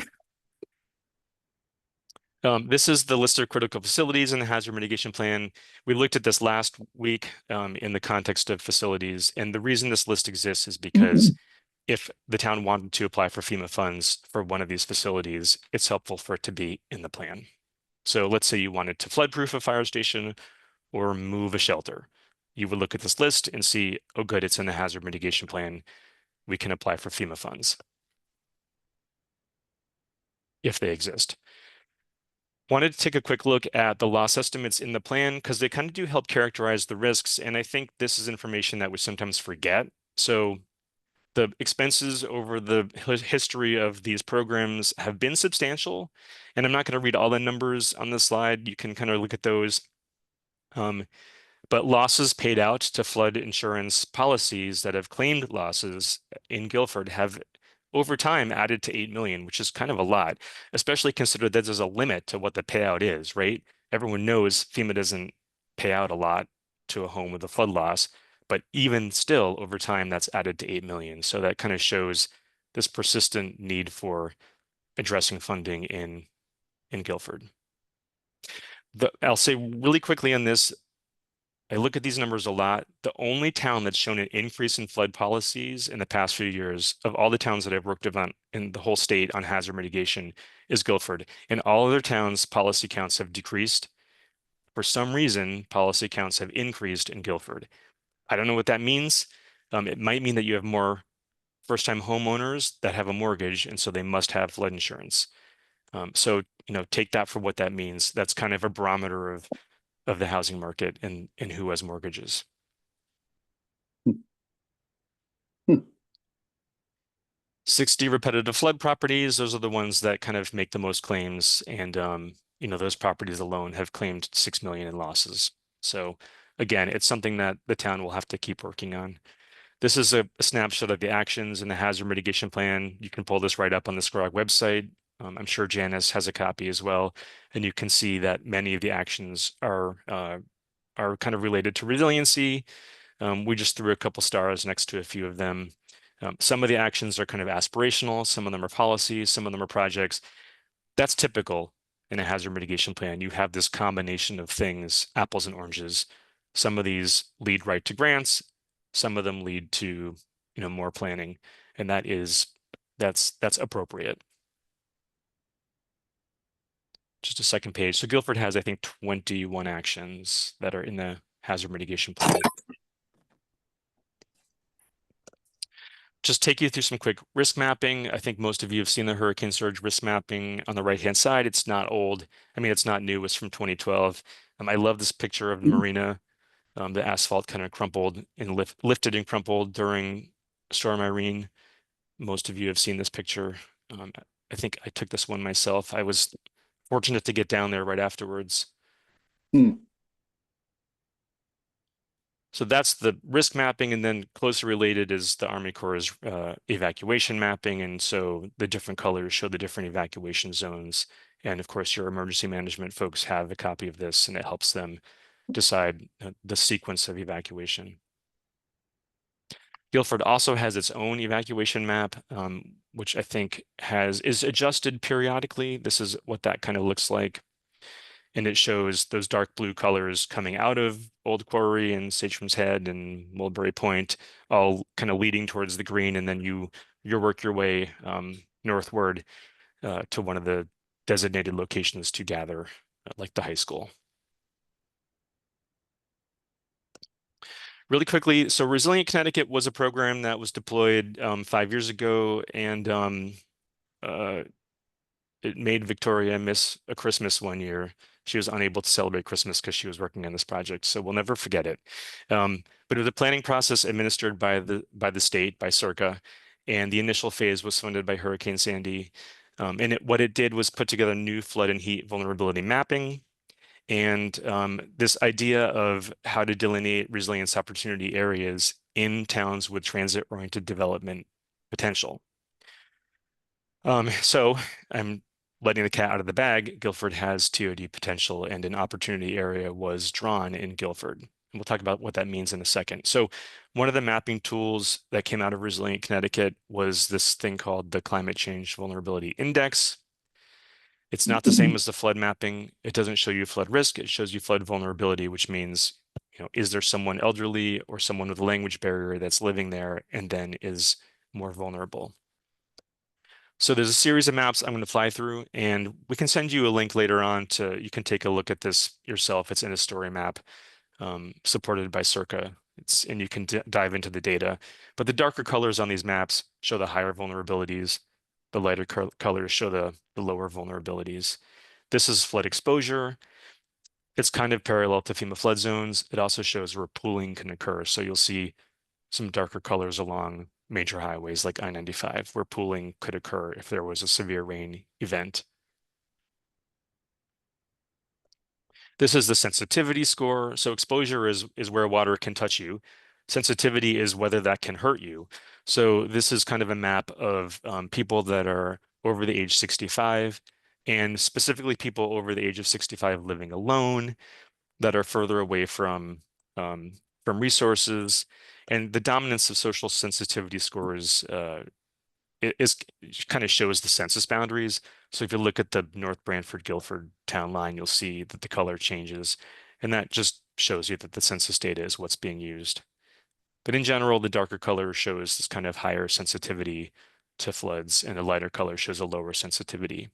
This is the list of critical facilities in the hazard mitigation plan. We looked at this last week in the context of facilities. And the reason this list exists is because if the town wanted to apply for FEMA funds for one of these facilities, it's helpful for it to be in the plan. So let's say you wanted to floodproof a fire station or move a shelter. You would look at this list and see, oh, good, it's in the hazard mitigation plan. We can apply for FEMA funds if they exist. Wanted to take a quick look at the loss estimates in the plan because they kind of do help characterize the risks. And I think this is information that we sometimes forget. So the expenses over the history of these programs have been substantial. And I'm not going to read all the numbers on the slide. You can kind of look at those. But losses paid out to flood insurance policies that have claimed losses in Guilford have over time added to 8 million, which is kind of a lot, especially considered that there's a limit to what the payout is, right? Everyone knows FEMA doesn't pay out a lot to a home with a flood loss, but even still over time that's added to 8 million. So that kind of shows this persistent need for addressing funding in Guilford. I'll say really quickly on this, I look at these numbers a lot. The only town that's shown an increase in flood policies in the past few years of all the towns that I've worked on in the whole state on hazard mitigation is Guilford. In all other towns, policy counts have decreased. For some reason, policy counts have increased in Guilford. I don't know what that means. It might mean that you have more first-time homeowners that have a mortgage, and so they must have flood insurance. So, take that for what that means. That's kind of a barometer of the housing market and who has mortgages. 60 repetitive flood properties, those are the ones that kind of make the most claims. And, those properties alone have claimed 6 million in losses. So again, it's something that the town will have to keep working on. This is a snapshot of the actions in the hazard mitigation plan. You can pull this right up on the SCROG website. I'm sure Janice has a copy as well. And you can see that many of the actions are kind of related to resiliency. We just threw a couple stars next to a few of them. Some of the actions are kind of aspirational. Some of them are policies. Some of them are projects. That's typical. in a hazard mitigation plan, you have this combination of things, apples and oranges. Some of these lead right to grants, some of them lead to, more planning, and that's appropriate. Just a second page. So Guilford has, I think, 21 actions that are in the hazard mitigation plan. Just take you through some quick risk mapping. I think most of you have seen the hurricane surge risk mapping on the right-hand side. It's not old. I mean, it's not new. It's from 2012. I love this picture of the marina. The asphalt kind of crumpled and lifted and crumpled during Storm Irene. Most of you have seen this picture. I think I took this one myself. I was fortunate to get down there right afterwards. So that's the risk mapping, and then closely related is the Army Corps' evacuation mapping. And so the different colors show the different evacuation zones. And of course, your emergency management folks have a copy of this, and it helps them decide the sequence of evacuation. Guilford also has its own evacuation map, which I think is adjusted periodically. This is what that kind of looks like. And it shows those dark blue colors coming out of Old Quarry and Sagem's Head and Mulberry Point, all kind of leading towards the green. And then you work your way northward to one of the designated locations to gather, like the high school. Really quickly, so Resilient Connecticut was a program that was deployed 5 years ago, and it made Victoria miss a Christmas one year. She was unable to celebrate Christmas because she was working on this project, so we'll never forget it. But it was a planning process administered by the state, by CERCA, and the initial phase was funded by Hurricane Sandy. And what it did was put together new flood and heat vulnerability mapping, and this idea of how to delineate resilience opportunity areas in towns with transit-oriented development potential. So I'm letting the cat out of the bag. Guilford has TOD potential, and an opportunity area was drawn in Guilford. And we'll talk about what that means in a second. So one of the mapping tools that came out of Resilient Connecticut was this thing called the Climate Change Vulnerability Index. It's not the same as the flood mapping. It doesn't show you flood risk. It shows you flood vulnerability, which means, is there someone elderly or someone with a language barrier that's living there and then is more vulnerable? So there's a series of maps I'm going to fly through, and we can send you a link later on you can take a look at this yourself. It's in a story map supported by CERCA. And you can dive into the data. But the darker colors on these maps show the higher vulnerabilities. The lighter colors show the lower vulnerabilities. This is flood exposure. It's kind of parallel to FEMA flood zones. It also shows where pooling can occur. So you'll see some darker colors along major highways like I-95, where pooling could occur if there was a severe rain event. This is the sensitivity score. So exposure is where water can touch you. Sensitivity is whether that can hurt you. So this is kind of a map of people that are over the age 65, and specifically people over the age of 65 living alone that are further away from resources. And the dominance of social sensitivity scores kind of shows the census boundaries. So if you look at the North Branford Guilford town line, you'll see that the color changes, and that just shows you that the census data is what's being used. But in general, the darker color shows this kind of higher sensitivity to floods, and the lighter color shows a lower sensitivity.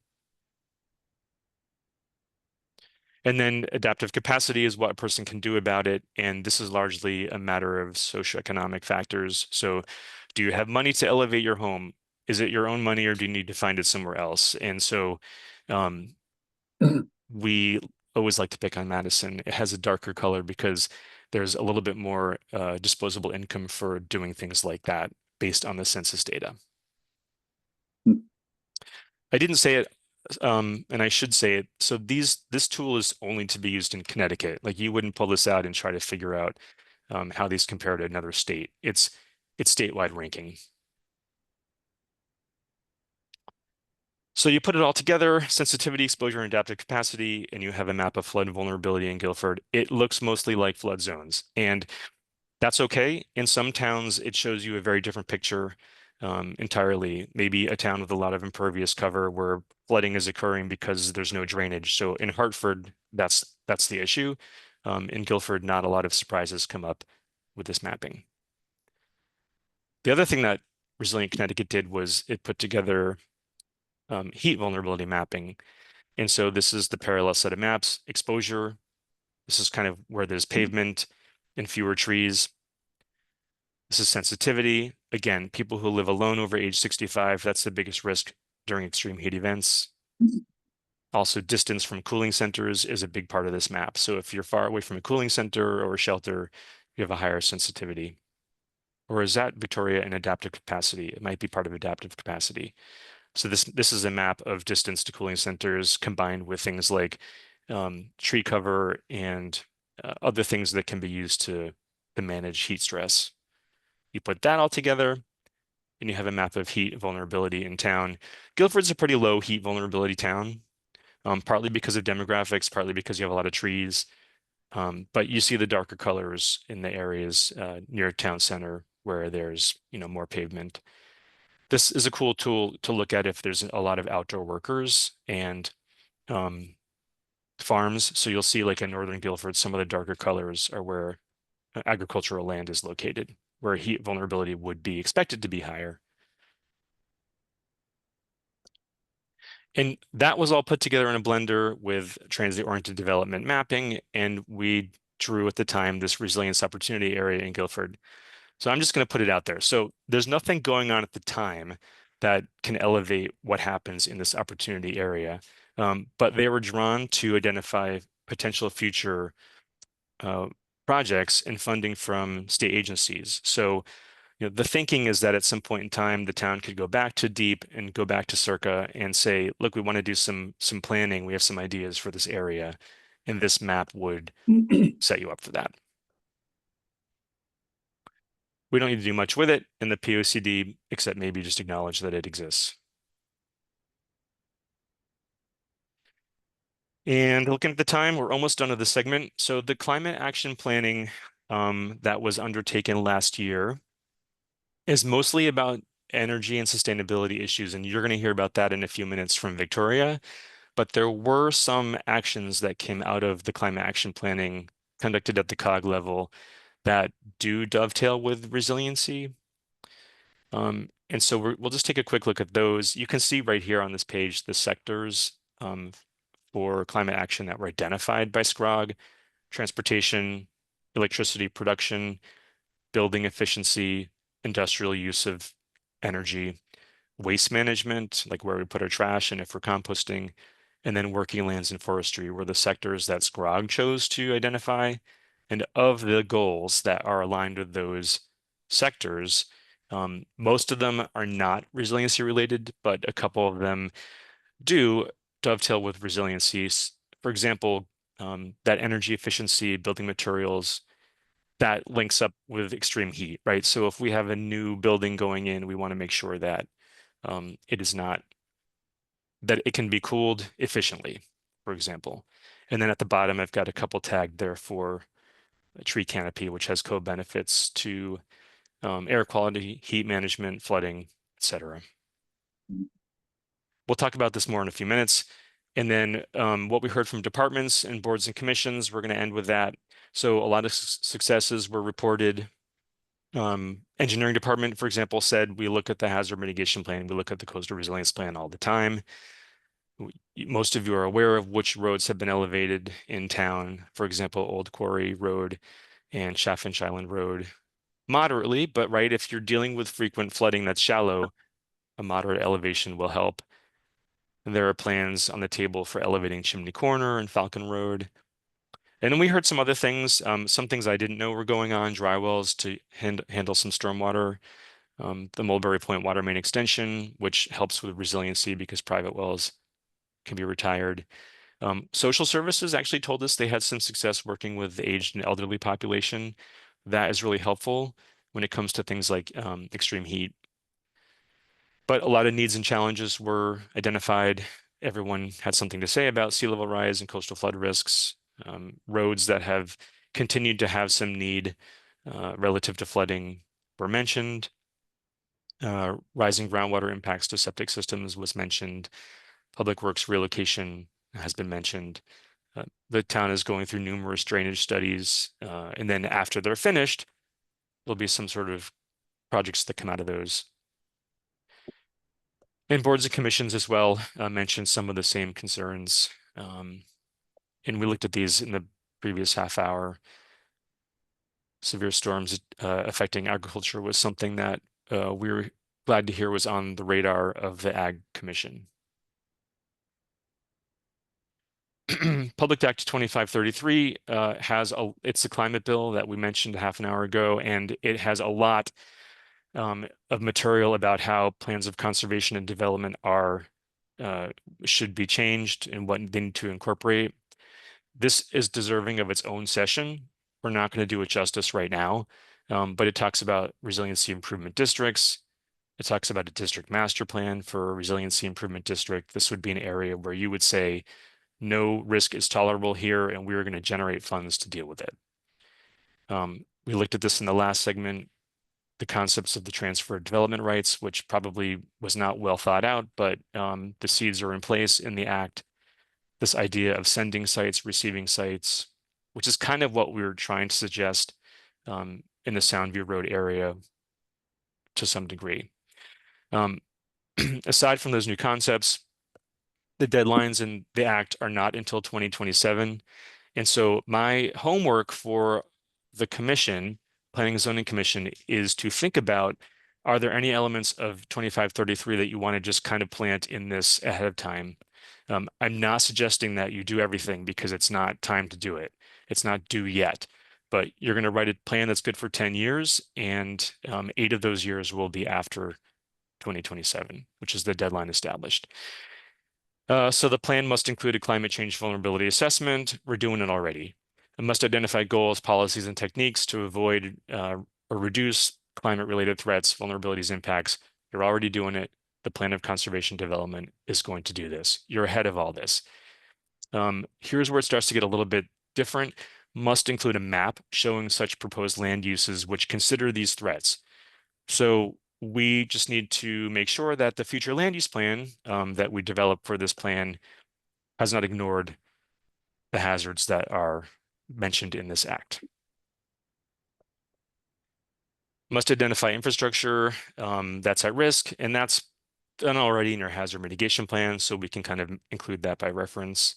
And then adaptive capacity is what a person can do about it. And this is largely a matter of socioeconomic factors. So do you have money to elevate your home? Is it your own money, or do you need to find it somewhere else? And so we always like to pick on Madison. It has a darker color because there's a little bit more disposable income for doing things like that based on the census data. I didn't say it, and I should say it. So this tool is only to be used in Connecticut. Like, you wouldn't pull this out and try to figure out how these compare to another state. It's statewide ranking. So you put it all together, sensitivity, exposure, and adaptive capacity, and you have a map of flood vulnerability in Guilford. It looks mostly like flood zones, and that's okay. In some towns, it shows you a very different picture. entirely. Maybe a town with a lot of impervious cover where flooding is occurring because there's no drainage. So in Hartford, that's the issue. In Guilford, not a lot of surprises come up with this mapping. The other thing that Resilient Connecticut did was it put together heat vulnerability mapping. And so this is the parallel set of maps, exposure. This is kind of where there's pavement and fewer trees. This is sensitivity. Again, people who live alone over age 65, that's the biggest risk during extreme heat events. Also, distance from cooling centers is a big part of this map. So if you're far away from a cooling center or a shelter, you have a higher sensitivity. Or is that, Victoria, an adaptive capacity? It might be part of adaptive capacity. So this is a map of distance to cooling centers combined with things like tree cover and other things that can be used to manage heat stress. You put that all together and you have a map of heat vulnerability in town. Guilford's a pretty low heat vulnerability town, partly because of demographics, partly because you have a lot of trees. But you see the darker colors in the areas near town center where there's more pavement. This is a cool tool to look at if there's a lot of outdoor workers and farms. So you'll see like in northern Guilford, some of the darker colors are where agricultural land is located, where heat vulnerability would be expected to be higher. And that was all put together in a blender with transit-oriented development mapping, and we drew at the time this resilience opportunity area in Guilford. So I'm just going to put it out there. So there's nothing going on at the time that can elevate what happens in this opportunity area, but they were drawn to identify potential future projects and funding from state agencies. So the thinking is that at some point in time, the town could go back to DEEP and go back to Circa and say, look, we want to do some planning. We have some ideas for this area, and this map would set you up for that. We don't need to do much with it in the POCD, except maybe just acknowledge that it exists. And looking at the time, we're almost done with the segment. So the climate action planning that was undertaken last year is mostly about energy and sustainability issues. And you're going to hear about that in a few minutes from Victoria. But there were some actions that came out of the climate action planning conducted at the COG level that do dovetail with resiliency. And so we'll just take a quick look at those. You can see right here on this page the sectors for climate action that were identified by SCROG: transportation, electricity production, building efficiency, industrial use of energy, waste management, like where we put our trash and if we're composting, and then working lands and forestry were the sectors that SCROG chose to identify. And of the goals that are aligned with those sectors, most of them are not resiliency related, but a couple of them do dovetail with resiliency. For example, that energy efficiency, building materials, that links up with extreme heat, right? So if we have a new building going in, we want to make sure that that it can be cooled efficiently, for example. And then at the bottom, I've got a couple tagged there for a tree canopy, which has co-benefits to air quality, heat management, flooding, etc. We'll talk about this more in a few minutes. And then what we heard from departments and boards and commissions, we're going to end with that. So a lot of successes were reported. Engineering department, for example, said we look at the hazard mitigation plan, we look at the coastal resilience plan all the time. Most of you are aware of which roads have been elevated in town. For example, Old Quarry Road and Chaffinch Island Road. Moderately, but right, if you're dealing with frequent flooding that's shallow, a moderate elevation will help. And there are plans on the table for elevating Chimney Corner and Falcon Road. And then we heard some other things, some things I didn't know were going on, dry wells to handle some stormwater, the Mulberry Point water main extension, which helps with resiliency because private wells can be retired. Social services actually told us they had some success working with the aged and elderly population. That is really helpful when it comes to things like extreme heat. But a lot of needs and challenges were identified. Everyone had something to say about sea level rise and coastal flood risks, roads that have continued to have some need relative to flooding were mentioned. Rising groundwater impacts to septic systems was mentioned. Public works relocation has been mentioned. The town is going through numerous drainage studies, and then after they're finished, there'll be some sort of projects that come out of those. And boards and commissions as well mentioned some of the same concerns. And we looked at these in the previous half hour. Severe storms affecting agriculture was something that we were glad to hear was on the radar of the Ag Commission. Public Act 2533 it's the climate bill that we mentioned half an hour ago, and it has a lot of material about how plans of conservation and development should be changed and what they need to incorporate. This is deserving of its own session. We're not going to do it justice right now, but it talks about resiliency improvement districts. It talks about a district master plan for a resiliency improvement district. This would be an area where you would say, no risk is tolerable here, and we're going to generate funds to deal with it. We looked at this in the last segment, the concepts of the transfer of development rights, which probably was not well thought out, but the seeds are in place in the act. This idea of sending sites, receiving sites, which is kind of what we were trying to suggest in the Soundview Road area to some degree. Aside from those new concepts, the deadlines in the act are not until 2027. And so my homework for the commission, Planning and Zoning Commission, is to think about, are there any elements of 2533 that you want to just kind of plant in this ahead of time? I'm not suggesting that you do everything because it's not time to do it. It's not due yet, but you're going to write a plan that's good for 10 years, and 8 of those years will be after 2027, which is the deadline established. So the plan must include a climate change vulnerability assessment. We're doing it already. It must identify goals, policies, and techniques to avoid or reduce climate-related threats, vulnerabilities, impacts. You're already doing it. The plan of conservation development is going to do this. You're ahead of all this. Here's where it starts to get a little bit different. Must include a map showing such proposed land uses which consider these threats. So we just need to make sure that the future land use plan that we develop for this plan has not ignored the hazards that are mentioned in this act. Must identify infrastructure that's at risk, and that's done already in your hazard mitigation plan, so we can kind of include that by reference.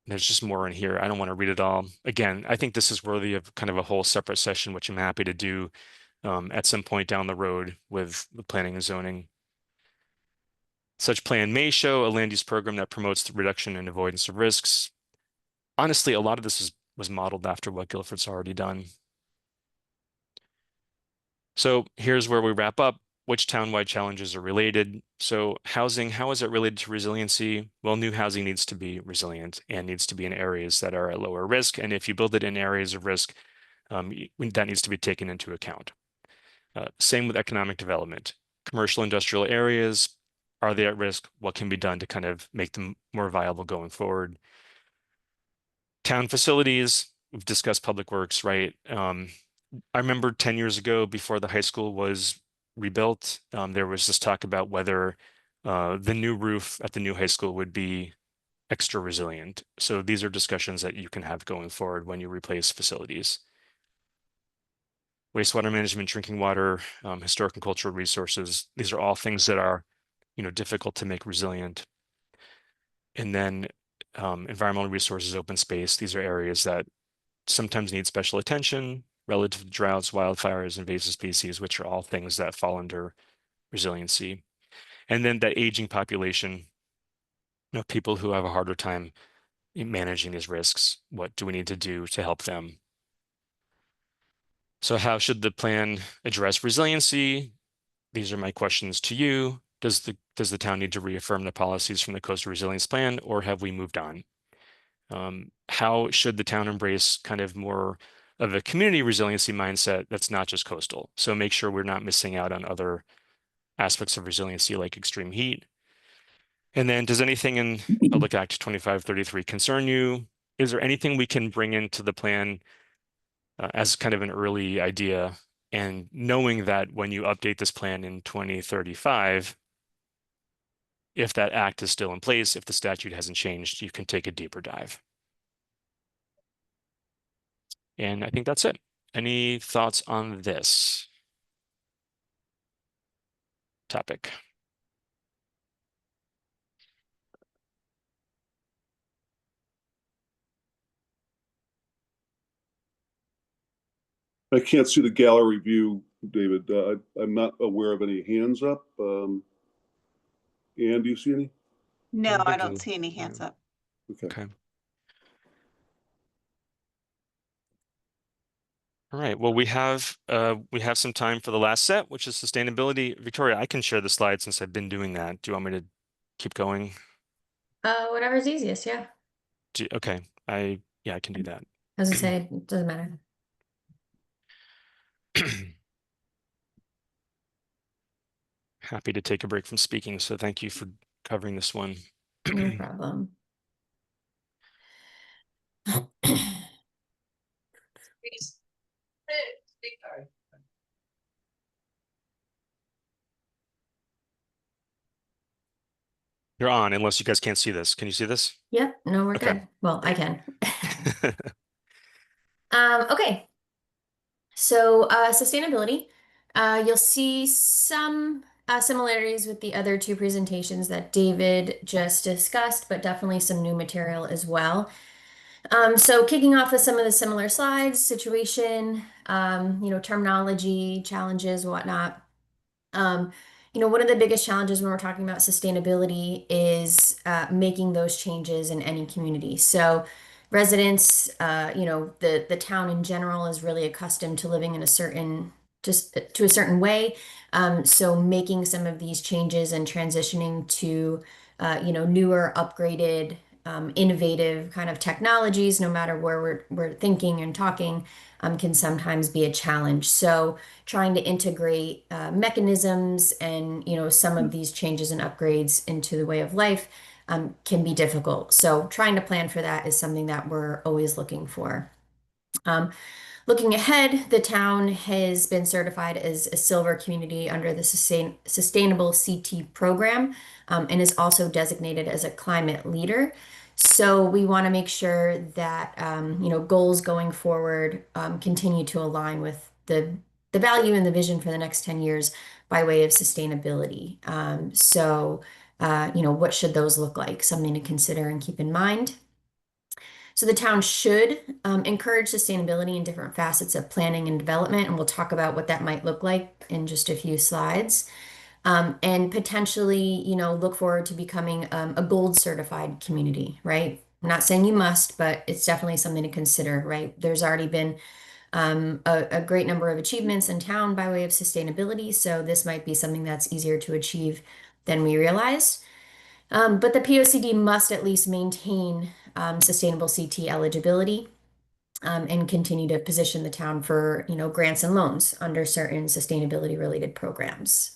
There's just more in here. I don't want to read it all. Again, I think this is worthy of kind of a whole separate session, which I'm happy to do at some point down the road with the planning and zoning. Such plan may show a land use program that promotes the reduction and avoidance of risks. Honestly, a lot of this was modeled after what Guilford's already done. So here's where we wrap up. Which townwide challenges are related? So housing, how is it related to resiliency? Well, new housing needs to be resilient and needs to be in areas that are at lower risk. And if you build it in areas of risk, that needs to be taken into account. Same with economic development. Commercial industrial areas, are they at risk? What can be done to kind of make them more viable going forward? Town facilities, we've discussed public works, right? I remember 10 years ago, before the high school was rebuilt, there was this talk about whether the new roof at the new high school would be extra resilient. So these are discussions that you can have going forward when you replace facilities. Wastewater management, drinking water, historic and cultural resources. These are all things that are, difficult to make resilient. And then environmental resources, open space. These are areas that sometimes need special attention relative to droughts, wildfires, invasive species, which are all things that fall under resiliency. And then that aging population, people who have a harder time managing these risks. What do we need to do to help them? So how should the plan address resiliency? These are my questions to you. Does the town need to reaffirm the policies from the Coastal Resilience Plan, or have we moved on? How should the town embrace kind of more of a community resiliency mindset that's not just coastal? So make sure we're not missing out on other aspects of resiliency like extreme heat. And then does anything in Public Act 2533 concern you? Is there anything we can bring into the plan as kind of an early idea And knowing that when you update this plan in 2035, if that act is still in place, if the statute hasn't changed, you can take a deeper dive. And I think that's it. Any thoughts on this topic? I can't see the gallery view, David. I'm not aware of any hands up. Ann, do you see any? No, don't I think don't so. see any hands up. Okay. Okay. All right. Well, we have some time for the last set, which is sustainability. Victoria, I can share the slide since I've been doing that. Do you want me to keep going? Whatever's easiest, yeah. Okay. I can do that. As I say, it doesn't matter. Happy to take a break from speaking, so thank you for covering this one. No problem. You're on, unless you guys can't see this. Can you see this? Yep, no, we're Okay. good. Well, I can. Okay. So sustainability, you'll see some similarities with the other two presentations that David just discussed, but definitely some new material as well. So kicking off with some of the similar slides, situation, terminology, challenges, whatnot. One of the biggest challenges when we're talking about sustainability is making those changes in any community. So residents, the town in general is really accustomed to living in just to a certain way. So making some of these changes and transitioning to, newer, upgraded, innovative kind of technologies, no matter where we're thinking and talking, can sometimes be a challenge. So trying to integrate mechanisms and some of these changes and upgrades into the way of life can be difficult. So trying to plan for that is something that we're always looking for. Looking ahead, the town has been certified as a silver community under the Sustainable CT program and is also designated as a climate leader. So we want to make sure that goals going forward continue to align with the value and the vision for the next 10 years by way of sustainability. What should those look like? Something to consider and keep in mind. So the town should encourage sustainability in different facets of planning and development, and we'll talk about what that might look like in just a few slides. And potentially, look forward to becoming a gold certified community, right? I'm not saying you must, but it's definitely something to consider, right? There's already been a great number of achievements in town by way of sustainability, so this might be something that's easier to achieve than we realized. But the POCD must at least maintain sustainable CT eligibility and continue to position the town for, grants and loans under certain sustainability related programs.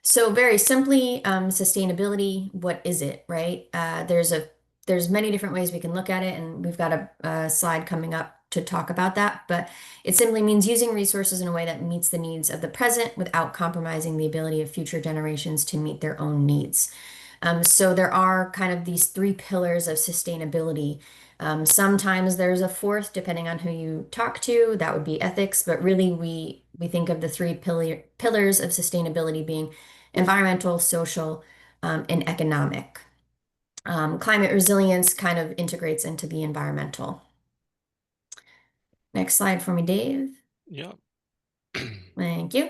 So very simply, sustainability, what is it, right? There's many different ways we can look at it, and we've got a slide coming up to talk about that, but it simply means using resources in a way that meets the needs of the present without compromising the ability of future generations to meet their own needs. So there are kind of these three pillars of sustainability. Sometimes there's a fourth, depending on who you talk to, that would be ethics, but really we think of the three pillars of sustainability being environmental, social, and economic. Climate resilience kind of integrates into the environmental. Next slide for me, Dave. Yeah. Thank you.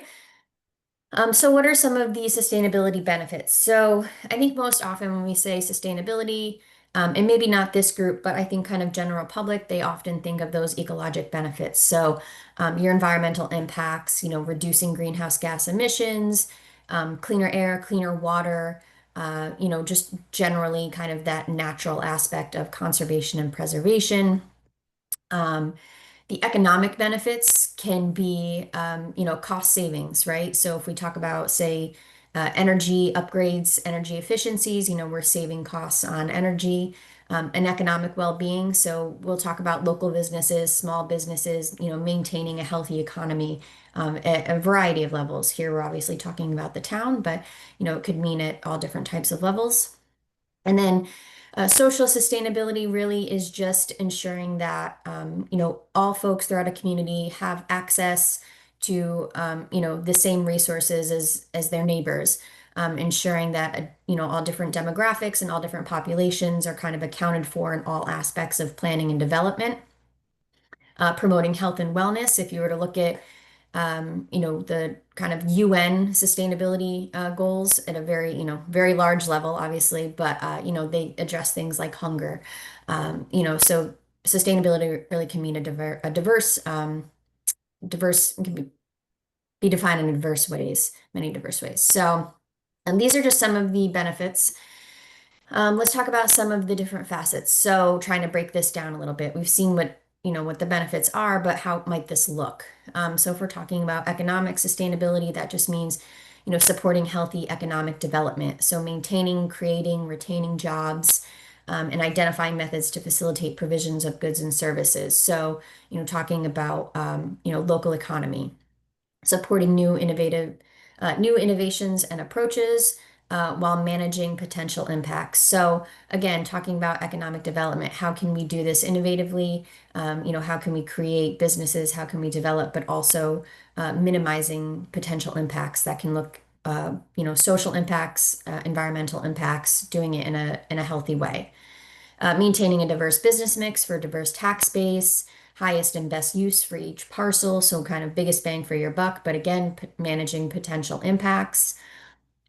So what are some of the sustainability benefits? So I think most often when we say sustainability, and maybe not this group, but I think kind of general public, they often think of those ecologic benefits. So your environmental impacts, reducing greenhouse gas emissions, cleaner air, cleaner water, just generally kind of that natural aspect of conservation and preservation. The economic benefits can be, cost savings, right? So if we talk about, say, energy upgrades, energy efficiencies, we're saving costs on energy. and economic well-being. So we'll talk about local businesses, small businesses, maintaining a healthy economy at a variety of levels. Here we're obviously talking about the town, but it could mean at all different types of levels. And then social sustainability really is just ensuring that all folks throughout a community have access to the same resources as their neighbors. Ensuring that all different demographics and all different populations are kind of accounted for in all aspects of planning and development. Promoting health and wellness. If you were to look at the kind of UN sustainability goals at a very large level, obviously, but they address things like hunger. So sustainability really can mean a diverse can be defined in diverse ways, many diverse ways. So, these are just some of the benefits. Let's talk about some of the different facets. So, trying to break this down a little bit, we've seen what the benefits are, but how might this look? So if we're talking about economic sustainability, that just means, supporting healthy economic development. So maintaining, creating, retaining jobs, and identifying methods to facilitate provisions of goods and services. So, talking about, local economy, supporting new innovations and approaches, while managing potential impacts. So again, talking about economic development, how can we do this innovatively? How can we create businesses? How can we develop, but also minimizing potential impacts that can look, social impacts, environmental impacts, doing it in a healthy way. Maintaining a diverse business mix for a diverse tax base, highest and best use for each parcel, so kind of biggest bang for your buck, but again, managing potential impacts.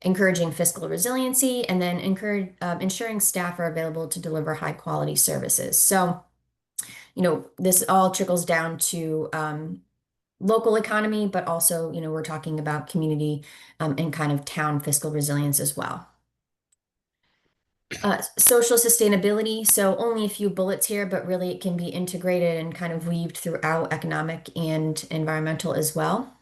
Encouraging fiscal resiliency, and then ensuring staff are available to deliver high quality services. So, this all trickles down to local economy, but also, we're talking about community and kind of town fiscal resilience as well. Social sustainability. So only a few bullets here, but really it can be integrated and kind of weaved throughout economic and environmental as well.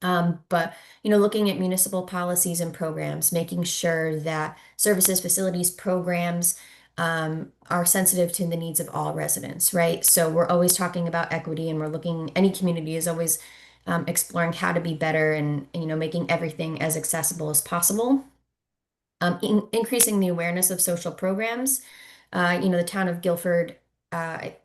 But looking at municipal policies and programs, making sure that services, facilities, programs are sensitive to the needs of all residents, right? So we're always talking about equity, and any community is always exploring how to be better and making everything as accessible as possible. Increasing the awareness of social programs. The town of Guilford,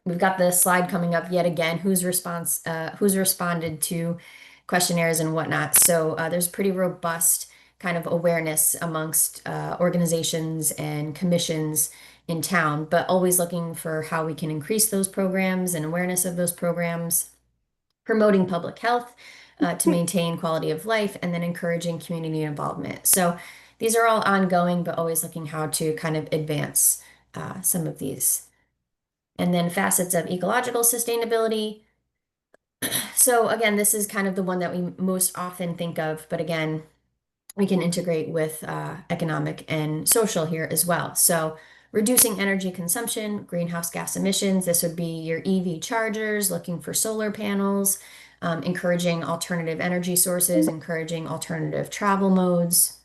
we've got the slide coming up yet again, who's responded to questionnaires and whatnot. So there's pretty robust kind of awareness amongst organizations and commissions in town, but always looking for how we can increase those programs and awareness of those programs. Promoting public health to maintain quality of life, and then encouraging community involvement. So these are all ongoing, but always looking how to kind of advance some of these. And then facets of ecological sustainability. So again, this is kind of the one that we most often think of, but again, we can integrate with economic and social here as well. So reducing energy consumption, greenhouse gas emissions. This would be your EV chargers, looking for solar panels, encouraging alternative energy sources, encouraging alternative travel modes,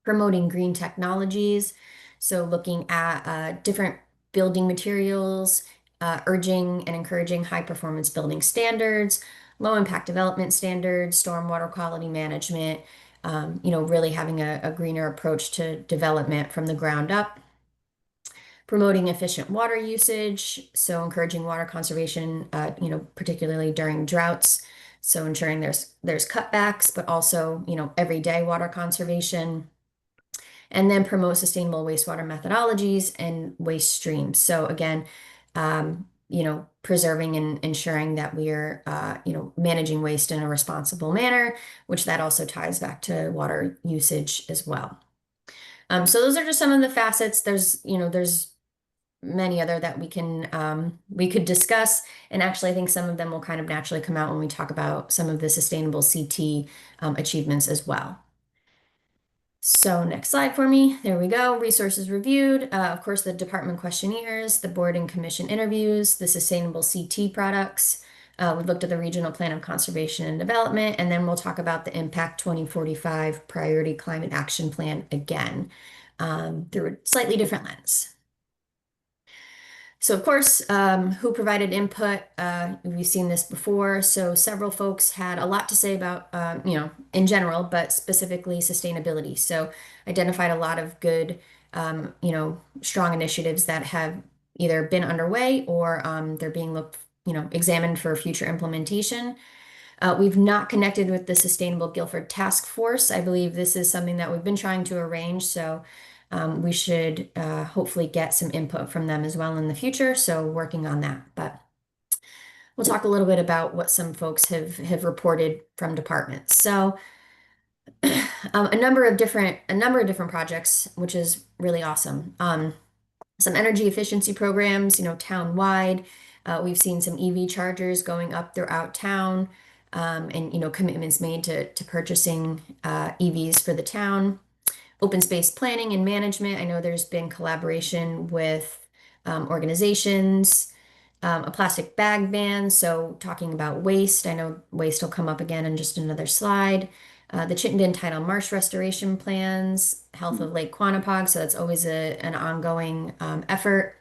promoting green technologies. So looking at different building materials, urging and encouraging high performance building standards, low impact development standards, stormwater quality management, really having a greener approach to development from the ground up. Promoting efficient water usage, so encouraging water conservation, particularly during droughts. So ensuring there's cutbacks, but also, everyday water conservation. And then promote sustainable wastewater methodologies and waste streams. So again, preserving and ensuring that we are, managing waste in a responsible manner, which that also ties back to water usage as well. So those are just some of the facets. There's many other that we could discuss, and actually I think some of them will kind of naturally come out when we talk about some of the sustainable CT achievements as well. So next slide for me. There we go. Resources reviewed. Of course, the department questionnaires, the board and commission interviews, the sustainable CT products. We looked at the regional plan of conservation and development, and then we'll talk about the Impact 2045 Priority Climate Action Plan again, through a slightly different lens. So of course, who provided input? We've seen this before. So several folks had a lot to say about, in general, but specifically sustainability. So identified a lot of good, strong initiatives that have either been underway or they're being examined for future implementation. We've not connected with the Sustainable Guilford Task Force. I believe this is something that we've been trying to arrange. So we should hopefully get some input from them as well in the future. So working on that. But we'll talk a little bit about what some folks have reported from departments. So a number of different projects, which is really awesome. Some energy efficiency programs, town-wide. We've seen some EV chargers going up throughout town, and commitments made to purchasing EVs for the town. Open space planning and management. I know there's been collaboration with organizations. A plastic bag ban. So talking about waste, I know waste will come up again in just another slide. The Chittenden Tidal Marsh restoration plans, health of Lake Quanapog. So that's always an ongoing effort.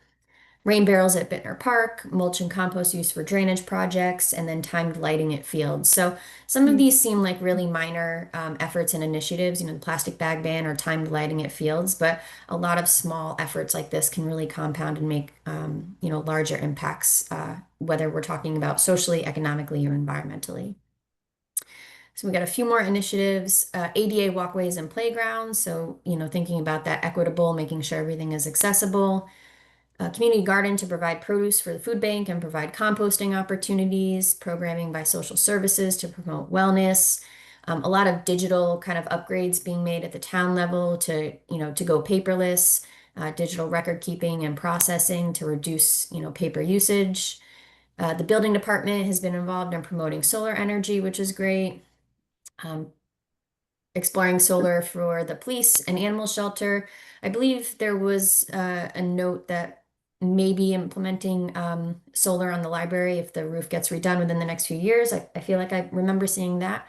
Rain barrels at Bittner Park, mulch and compost use for drainage projects, and then timed lighting at fields. So some of these seem like really minor efforts and initiatives, the plastic bag ban or timed lighting at fields, but a lot of small efforts like this can really compound and make, larger impacts, whether we're talking about socially, economically, or environmentally. So we got a few more initiatives, ADA walkways and playgrounds. So, thinking about that equitable, making sure everything is accessible. Community garden to provide produce for the food bank and provide composting opportunities, programming by social services to promote wellness. A lot of digital kind of upgrades being made at the town level to go paperless, digital record keeping and processing to reduce, paper usage. The building department has been involved in promoting solar energy, which is great. Exploring solar for the police and animal shelter. I believe there was a note that maybe implementing solar on the library if the roof gets redone within the next few years. I feel like I remember seeing that.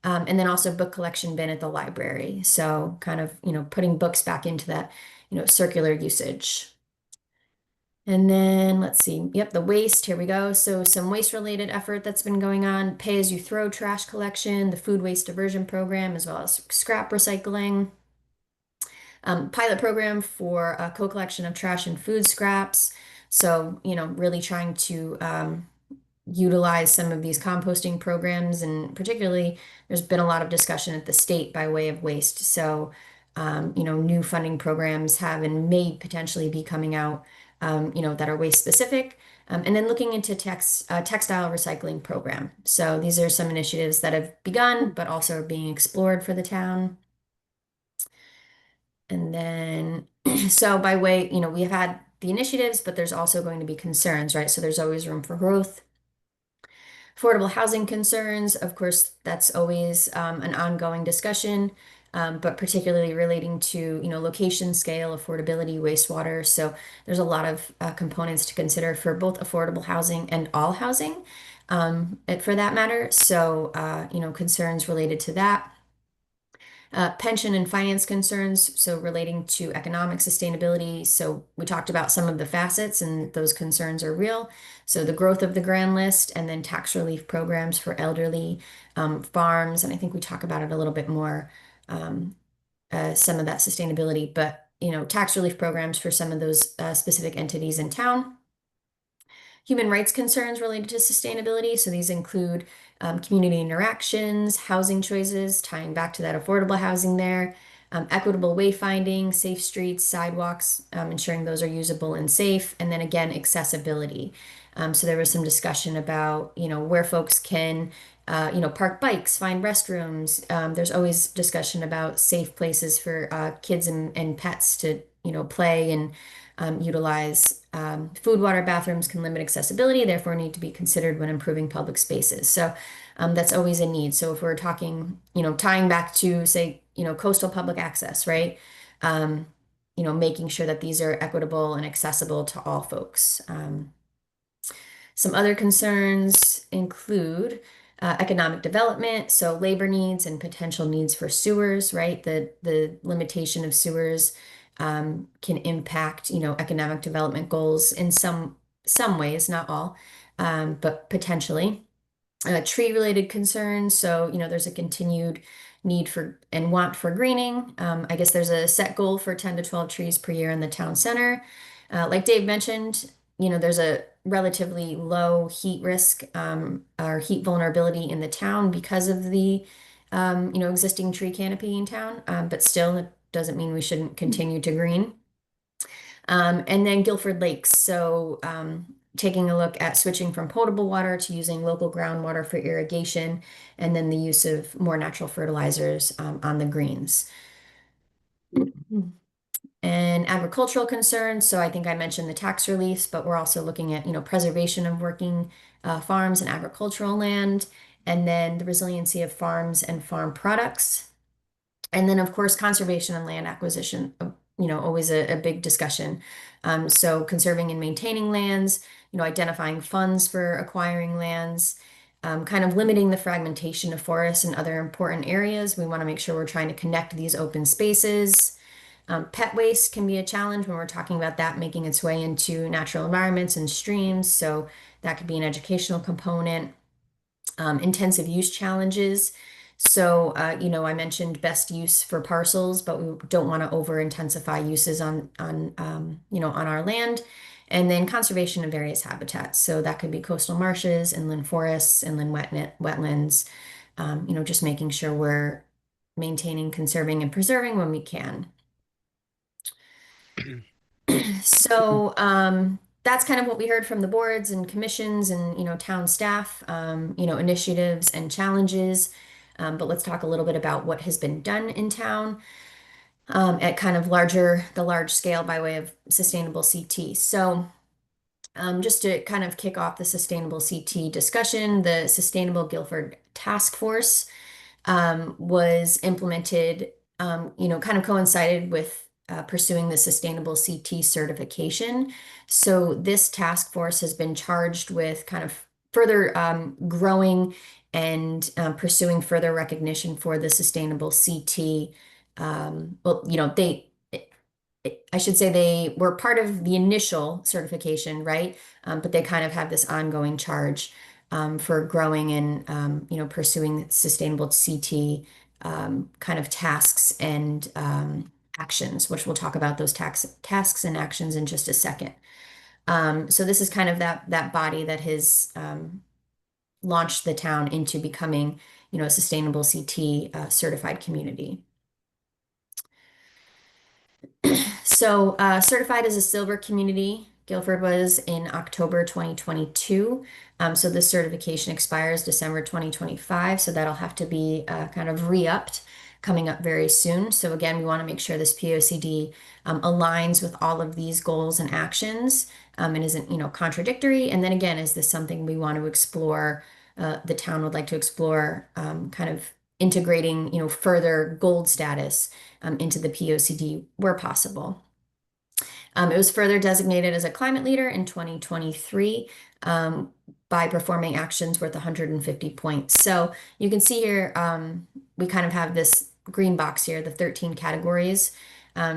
And then also book collection bin at the library. So kind of, putting books back into that, circular usage. And then let's see, yep, the waste, here we go. So some waste related effort that's been going on, pay as you throw trash collection, the food waste diversion program, as well as scrap recycling. Pilot program for co-collection of trash and food scraps. So, really trying to utilize some of these composting programs, and particularly there's been a lot of discussion at the state by way of waste. So, new funding programs have and may potentially be coming out, that are waste specific. And then looking into textile recycling program. So these are some initiatives that have begun, but also are being explored for the town. And then, so by way, we have had the initiatives, but there's also going to be concerns, right? So there's always room for growth. Affordable housing concerns, of course, that's always an ongoing discussion, but particularly relating to, location, scale, affordability, wastewater. So there's a lot of components to consider for both affordable housing and all housing, for that matter. So, concerns related to that. Pension and finance concerns, so relating to economic sustainability. So we talked about some of the facets, and those concerns are real. So the growth of the grand list, and then tax relief programs for elderly, farms, and I think we talk about it a little bit more, some of that sustainability, but tax relief programs for some of those specific entities in town. Human rights concerns related to sustainability. So these include community interactions, housing choices, tying back to that affordable housing there, equitable wayfinding, safe streets, sidewalks, ensuring those are usable and safe, and then again, accessibility. So there was some discussion about, where folks can, park bikes, find restrooms. There's always discussion about safe places for kids and pets to, play and utilize. Food, water, bathrooms can limit accessibility, therefore need to be considered when improving public spaces. So that's always a need. So if we're talking, tying back to, say, coastal public access, right? Making sure that these are equitable and accessible to all folks. Some other concerns include economic development, so labor needs and potential needs for sewers, right? The limitation of sewers can impact, economic development goals in some ways, not all, but potentially. Tree-related concerns, so there's a continued need for and want for greening. I guess there's a set goal for 10 to 12 trees per year in the town center. Like Dave mentioned, there's a relatively low heat risk or heat vulnerability in the town because of the existing tree canopy in town. But still, it doesn't mean we shouldn't continue to green. And then Guilford Lakes. So taking a look at switching from potable water to using local groundwater for irrigation, and then the use of more natural fertilizers on the greens. And agricultural concerns. So I think I mentioned the tax reliefs, but we're also looking at, preservation of working farms and agricultural land, and then the resiliency of farms and farm products. And then, of course, conservation and land acquisition, always a big discussion. So conserving and maintaining lands, identifying funds for acquiring lands, kind of limiting the fragmentation of forests and other important areas. We want to make sure we're trying to connect these open spaces. Pet waste can be a challenge when we're talking about that making its way into natural environments and streams. So that could be an educational component. Intensive use challenges. So, I mentioned best use for parcels, but we don't want to over intensify uses on our land. And then conservation of various habitats. So that could be coastal marshes, inland forests, inland wetlands, just making sure we're maintaining, conserving, and preserving when we can. So that's kind of what we heard from the boards and commissions and town staff, initiatives and challenges. But let's talk a little bit about what has been done in town at kind of the large scale by way of sustainable CT. So just to kind of kick off the sustainable CT discussion, the Sustainable Guilford Task Force was implemented, kind of coincided with pursuing the sustainable CT certification. So this task force has been charged with kind of further growing and pursuing further recognition for the sustainable CT. I should say they were part of the initial certification, right? But they kind of have this ongoing charge for growing and pursuing sustainable CT kind of tasks and actions, which we'll talk about those tasks and actions in just a second. So this is kind of that body that has launched the town into becoming, a sustainable CT certified community. So certified as a silver community, Guilford was in October 2022. So this certification expires December 2025. So that'll have to be kind of re-upped coming up very soon. So again, we want to make sure this POCD aligns with all of these goals and actions and isn't, contradictory. And then again, is this something we want to explore, the town would like to explore, kind of integrating, further gold status into the POCD where possible. It was further designated as a climate leader in 2023 by performing actions worth 150 points. So you can see here, we kind of have this green box here, the 13 categories.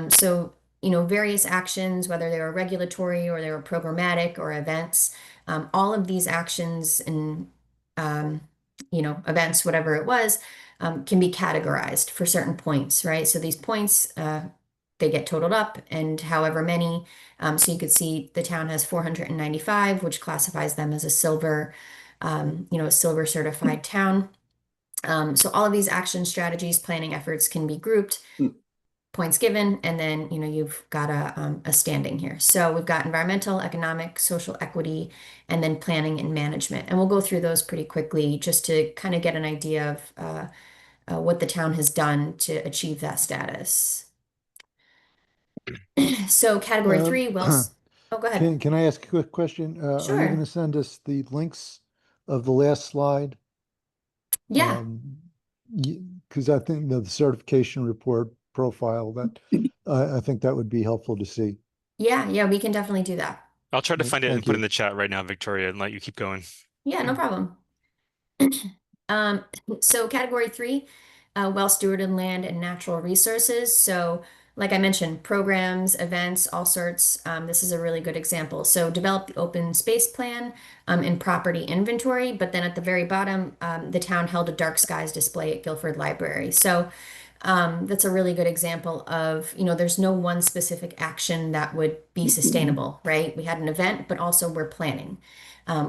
So, various actions, whether they were regulatory or they were programmatic or events, all of these actions and, events, whatever it was, can be categorized for certain points, right? So these points, they get totaled up and however many. So you could see the town has 495, which classifies them as a silver, a silver certified town. So all of these action strategies, planning efforts can be grouped, points given, and then, you've got a standing here. So we've got environmental, economic, social equity, and then planning and management. And we'll go through those pretty quickly just to kind of get an idea of what the town has done to achieve that status. So category 3, oh, go ahead. Can I ask a quick question? Are you Sure. going to send us the links of the last slide? Yeah. Because I think the certification report profile, that I think that would be helpful to see. Yeah, we can definitely do that. I'll try to find it and Thank put it you. in the chat right now, Victoria, and let you keep going. Yeah, no problem. So category 3, well-stewarded land and natural resources. So like I mentioned, programs, events, all sorts. This is a really good example. So develop the open space plan and property inventory, but then at the very bottom, the town held a dark skies display at Guilford Library. So that's a really good example of, there's no one specific action that would be sustainable, right? We had an event, but also we're planning.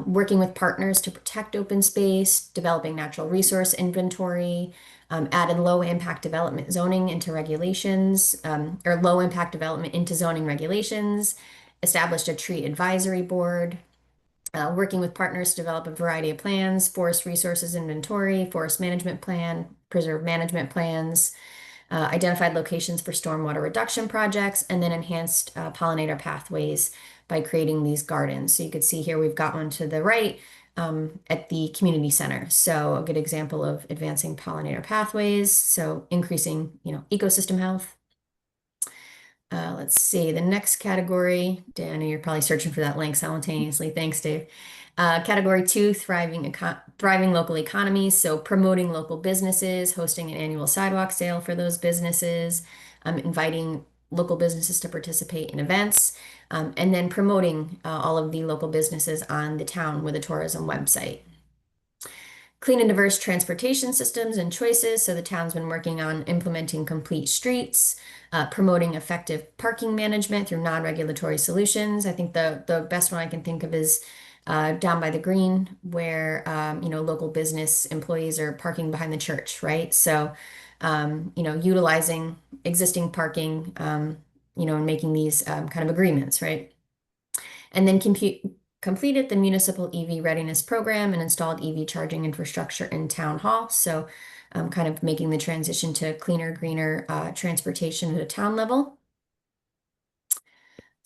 Working with partners to protect open space, developing natural resource inventory, added low impact development zoning into regulations, or low impact development into zoning regulations, established a tree advisory board, working with partners to develop a variety of plans, forest resources inventory, forest management plan, preserve management plans, identified locations for stormwater reduction projects, and then enhanced pollinator pathways by creating these gardens. So you could see here we've got one to the right at the community center. So a good example of advancing pollinator pathways. So increasing, ecosystem health. Let's see, the next category, Dan, you're probably searching for that link simultaneously. Thanks, Dave. Category 2, thriving local economies. So promoting local businesses, hosting an annual sidewalk sale for those businesses, inviting local businesses to participate in events, and then promoting all of the local businesses on the town with a tourism website. Clean and diverse transportation systems and choices. So the town's been working on implementing complete streets, promoting effective parking management through non-regulatory solutions. I think the best one I can think of is down by the green, where local business employees are parking behind the church, right? So utilizing existing parking, and making these kind of agreements, right? And then completed the municipal EV readiness program and installed EV charging infrastructure in town hall. So kind of making the transition to cleaner, greener transportation at a town level.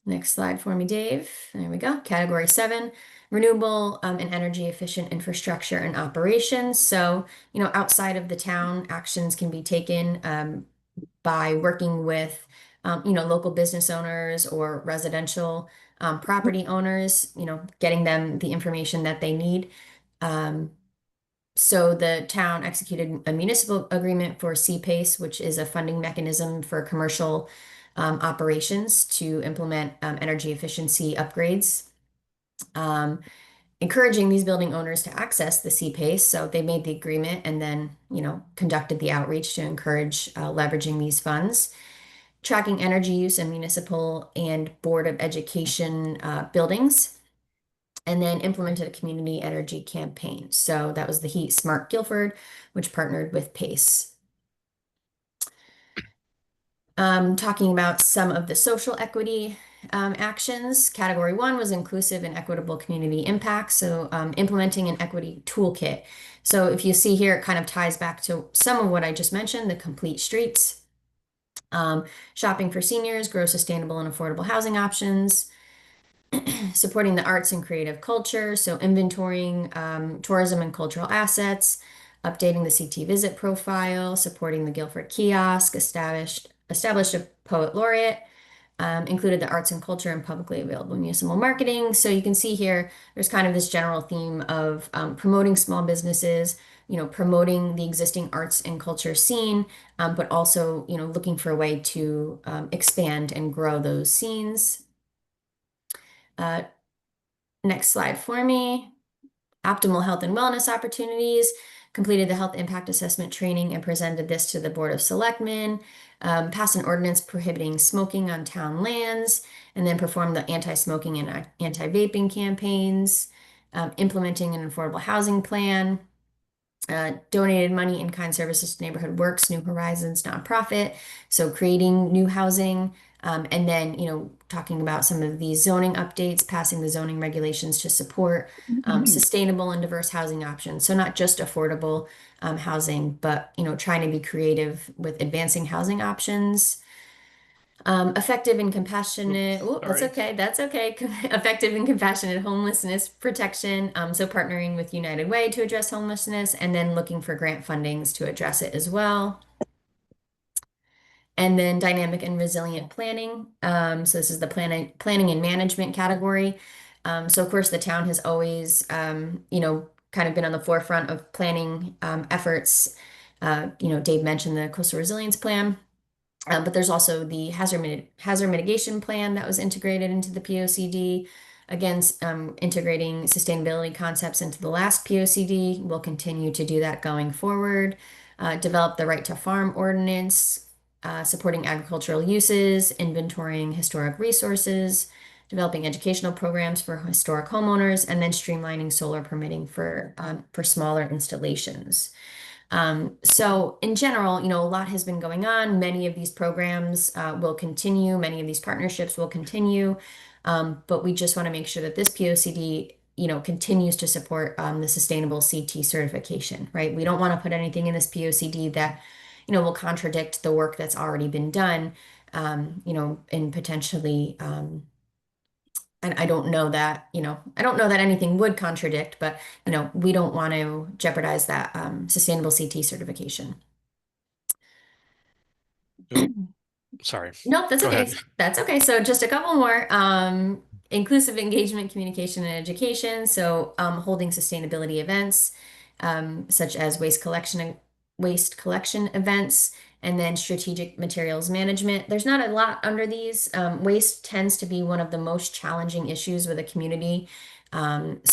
Next slide for me, Dave. There we go. Category 7, renewable and energy efficient infrastructure and operations. So, outside of the town, actions can be taken by working with, local business owners or residential property owners, getting them the information that they need. So the town executed a municipal agreement for CPACE, which is a funding mechanism for commercial operations to implement energy efficiency upgrades. Encouraging these building owners to access the CPACE. So they made the agreement and then, conducted the outreach to encourage leveraging these funds. Tracking energy use in municipal and Board of Education buildings. And then implemented a community energy campaign. So that was the Heat Smart Guilford, which partnered with PACE. Talking about some of the social equity actions. Category 1 was inclusive and equitable community impact. So implementing an equity toolkit. So if you see here, it kind of ties back to some of what I just mentioned, the complete streets. Shopping for seniors, grow sustainable and affordable housing options. Supporting the arts and creative culture, so inventorying tourism and cultural assets, updating the CT visit profile, supporting the Guilford kiosk, established a poet laureate, included the arts and culture and publicly available municipal marketing. So you can see here, there's kind of this general theme of promoting small businesses, promoting the existing arts and culture scene, but also, looking for a way to expand and grow those scenes. Next slide for me. Optimal health and wellness opportunities. Completed the health impact assessment training and presented this to the Board of Selectmen. Passed an ordinance prohibiting smoking on town lands, and then performed the anti-smoking and anti-vaping campaigns. Implementing an affordable housing plan. Donated money in kind services to Neighborhood Works, New Horizons nonprofit. So creating new housing. And then, talking about some of these zoning updates, passing the zoning regulations to support sustainable and diverse housing options. So not just affordable housing, but, trying to be creative with advancing housing options. Effective and compassionate, that's okay. Effective and compassionate homelessness protection. So partnering with United Way to address homelessness, and then looking for grant fundings to address it as well. And then dynamic and resilient planning. So this is the planning and management category. So of course the town has always, kind of been on the forefront of planning efforts. Dave mentioned the Coastal Resilience Plan. But there's also the hazard mitigation plan that was integrated into the POCD. Again, integrating sustainability concepts into the last POCD. We'll continue to do that going forward. Develop the right to farm ordinance, supporting agricultural uses, inventorying historic resources, developing educational programs for historic homeowners, and then streamlining solar permitting for smaller installations. So in general, a lot has been going on. Many of these programs will continue. Many of these partnerships will continue. But we just want to make sure that this POCD, continues to support the sustainable CT certification, right? We don't want to put anything in this POCD that, will contradict the work that's already been done, and potentially, and I don't know that, anything would contradict, but we don't want to jeopardize that sustainable CT certification. Sorry. No, that's Go okay. ahead. That's okay. So just a couple more. Inclusive engagement, communication, and education. So holding sustainability events, such as waste collection events, and then strategic materials management. There's not a lot under these. Waste tends to be one of the most challenging issues with a community. It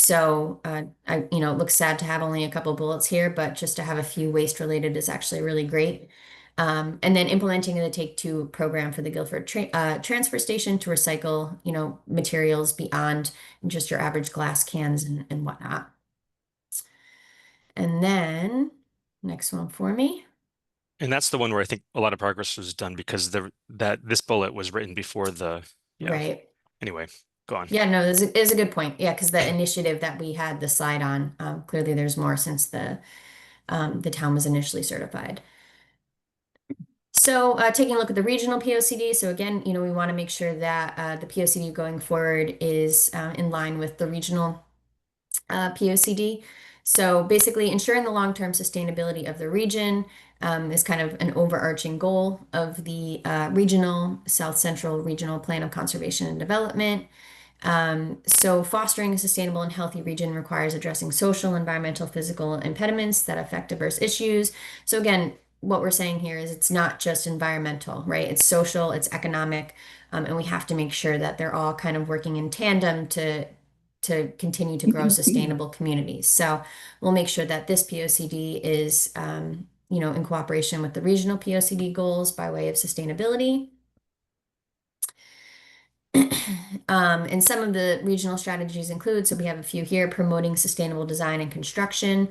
looks sad to have only a couple bullets here, but just to have a few waste related is actually really great. And then implementing the Take Two program for the Guilford transfer station to recycle, materials beyond just your average glass cans and whatnot. And then next one for me. And that's the one where I think a lot of progress was done because this bullet was written before Right. Anyway, go on. Yeah, no, this is a good point. Yeah, because the initiative that we had the slide on, clearly there's more since the town was initially certified. So taking a look at the regional POCD. So again, we want to make sure that the POCD going forward is in line with the regional POCD. So basically ensuring the long-term sustainability of the region is kind of an overarching goal of the regional South Central Regional Plan of Conservation and Development. So fostering a sustainable and healthy region requires addressing social, environmental, physical impediments that affect diverse issues. So again, what we're saying here is it's not just environmental, right? It's social, it's economic, and we have to make sure that they're all kind of working in tandem to continue to grow sustainable communities. So we'll make sure that this POCD is, in cooperation with the regional POCD goals by way of sustainability. And some of the regional strategies include, so we have a few here, promoting sustainable design and construction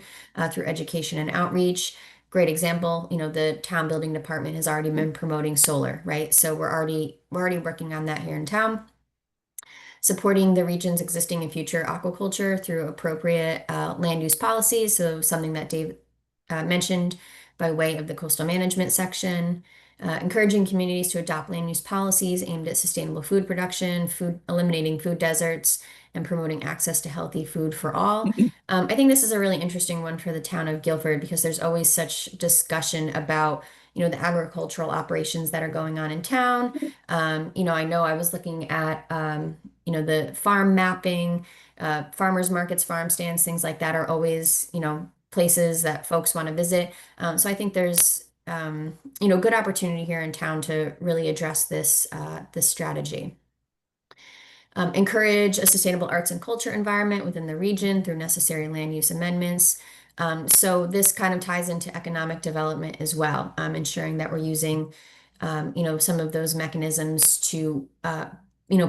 through education and outreach. Great example, the town building department has already been promoting solar, right? So we're already working on that here in town. Supporting the region's existing and future aquaculture through appropriate land use policies. So something that Dave mentioned by way of the coastal management section. Encouraging communities to adopt land use policies aimed at sustainable food production, eliminating food deserts, and promoting access to healthy food for all. I think this is a really interesting one for the town of Guilford because there's always such discussion about the agricultural operations that are going on in town. I know I was looking at the farm mapping, farmers markets, farm stands, things like that are always places that folks want to visit. So I think there's good opportunity here in town to really address this strategy. Encourage a sustainable arts and culture environment within the region through necessary land use amendments. So this kind of ties into economic development as well, ensuring that we're using, some of those mechanisms to,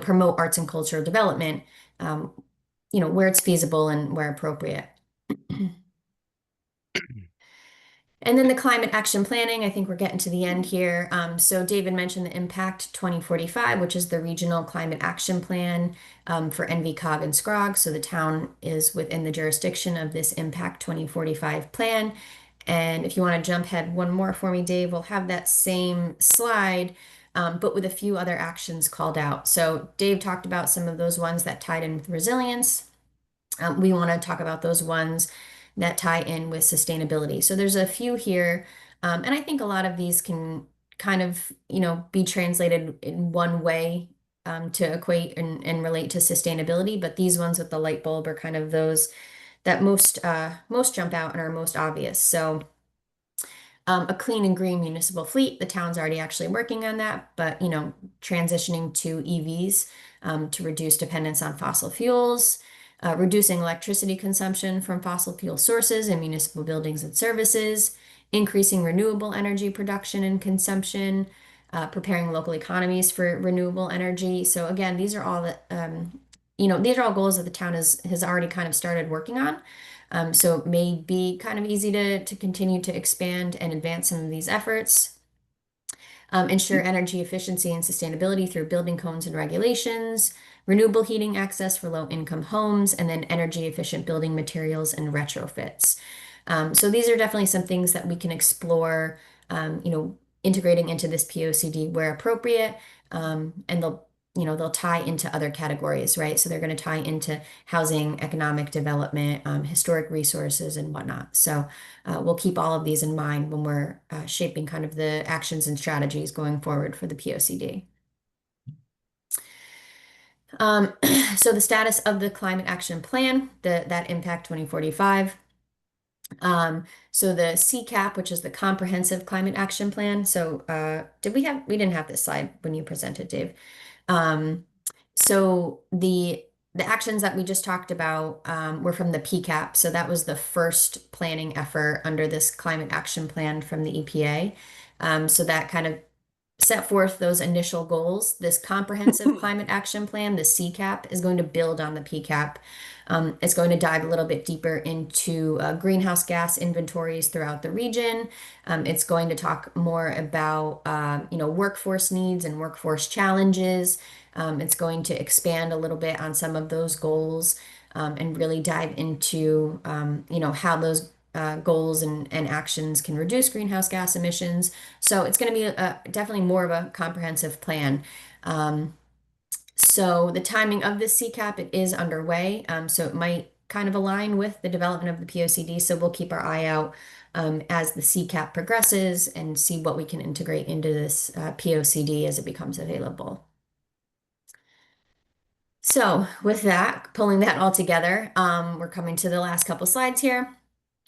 promote arts and cultural development, where it's feasible and where appropriate. And then the climate action planning, I think we're getting to the end here. So David mentioned the Impact 2045, which is the regional climate action plan for NVCOG and SCROG. So the town is within the jurisdiction of this Impact 2045 plan. And if you want to jump ahead one more for me, Dave, we'll have that same slide, but with a few other actions called out. So Dave talked about some of those ones that tied in with resilience. We want to talk about those ones that tie in with sustainability. So there's a few here, and I think a lot of these can kind of, be translated in one way to equate and relate to sustainability. But these ones with the light bulb are kind of those that most jump out and are most obvious. So A clean and green municipal fleet, the town's already actually working on that, but transitioning to EVs to reduce dependence on fossil fuels, reducing electricity consumption from fossil fuel sources in municipal buildings and services, increasing renewable energy production and consumption, preparing local economies for renewable energy. So again, these are all these are all goals that the town has already kind of started working on. So it may be kind of easy to continue to expand and advance some of these efforts. Ensure energy efficiency and sustainability through building codes and regulations, renewable heating access for low-income homes, and then energy efficient building materials and retrofits. So these are definitely some things that we can explore, integrating into this POCD where appropriate, and they'll tie into other categories, right? So they're going to tie into housing, economic development, historic resources, and whatnot. So we'll keep all of these in mind when we're shaping kind of the actions and strategies going forward for the POCD. So the status of the Climate Action Plan, that Impact 2045. So the CCAP, which is the Comprehensive Climate Action Plan. So we didn't have this slide when you presented, Dave. So the actions that we just talked about were from the PCAP. So that was the first planning effort under this Climate Action Plan from the EPA. So that kind of set forth those initial goals. This Comprehensive Climate Action Plan, the CCAP, is going to build on the PCAP. It's going to dive a little bit deeper into greenhouse gas inventories throughout the region. It's going to talk more about workforce needs and workforce challenges. It's going to expand a little bit on some of those goals and really dive into how those goals and actions can reduce greenhouse gas emissions. So it's going to be definitely more of a comprehensive plan. So the timing of this CCAP, it is underway. So it might kind of align with the development of the POCD. So we'll keep our eye out as the CCAP progresses and see what we can integrate into this POCD as it becomes available. So with that, pulling that all together, we're coming to the last couple slides here.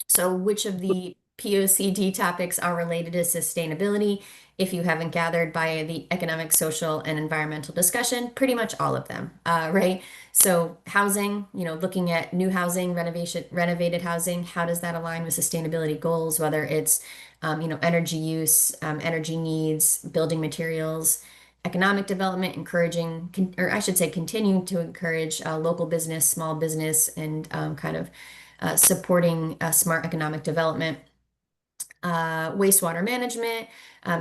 So which of the POCD topics are related to sustainability? If you haven't gathered by the economic, social, and environmental discussion, pretty much all of them, right? So housing, looking at new housing, renovated housing, how does that align with sustainability goals, whether it's, energy use, energy needs, building materials, economic development, continuing to encourage local business, small business, and supporting smart economic development. Wastewater management,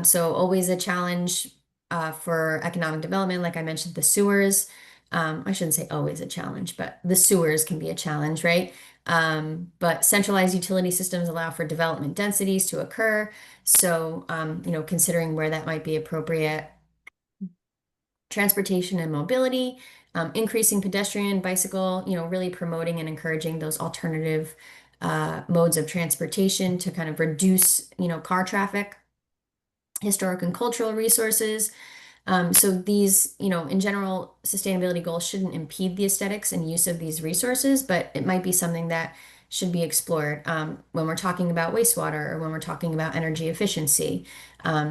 so always a challenge for economic development. Like I mentioned, the sewers, I shouldn't say always a challenge, but the sewers can be a challenge, right? But centralized utility systems allow for development densities to occur. So, considering where that might be appropriate. Transportation and mobility, increasing pedestrian, bicycle, really promoting and encouraging those alternative modes of transportation to kind of reduce, car traffic. Historic and cultural resources. So these, in general, sustainability goals shouldn't impede the aesthetics and use of these resources, but it might be something that should be explored when we're talking about wastewater or when we're talking about energy efficiency.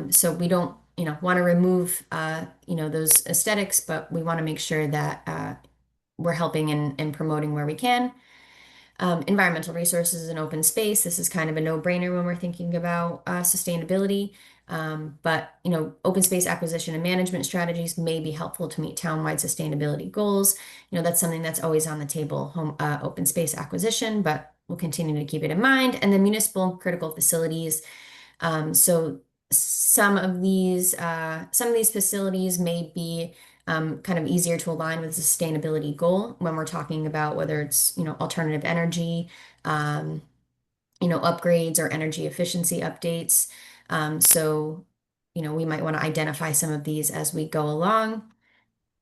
So we don't, want to remove, those aesthetics, but we want to make sure that we're helping and promoting where we can. Environmental resources and open space. This is kind of a no-brainer when we're thinking about sustainability. But open space acquisition and management strategies may be helpful to meet townwide sustainability goals. That's something that's always on the table, open space acquisition, but we'll continue to keep it in mind. And then municipal critical facilities. So some of these facilities may be kind of easier to align with the sustainability goal when we're talking about whether it's, alternative energy, upgrades or energy efficiency updates. So, we might want to identify some of these as we go along.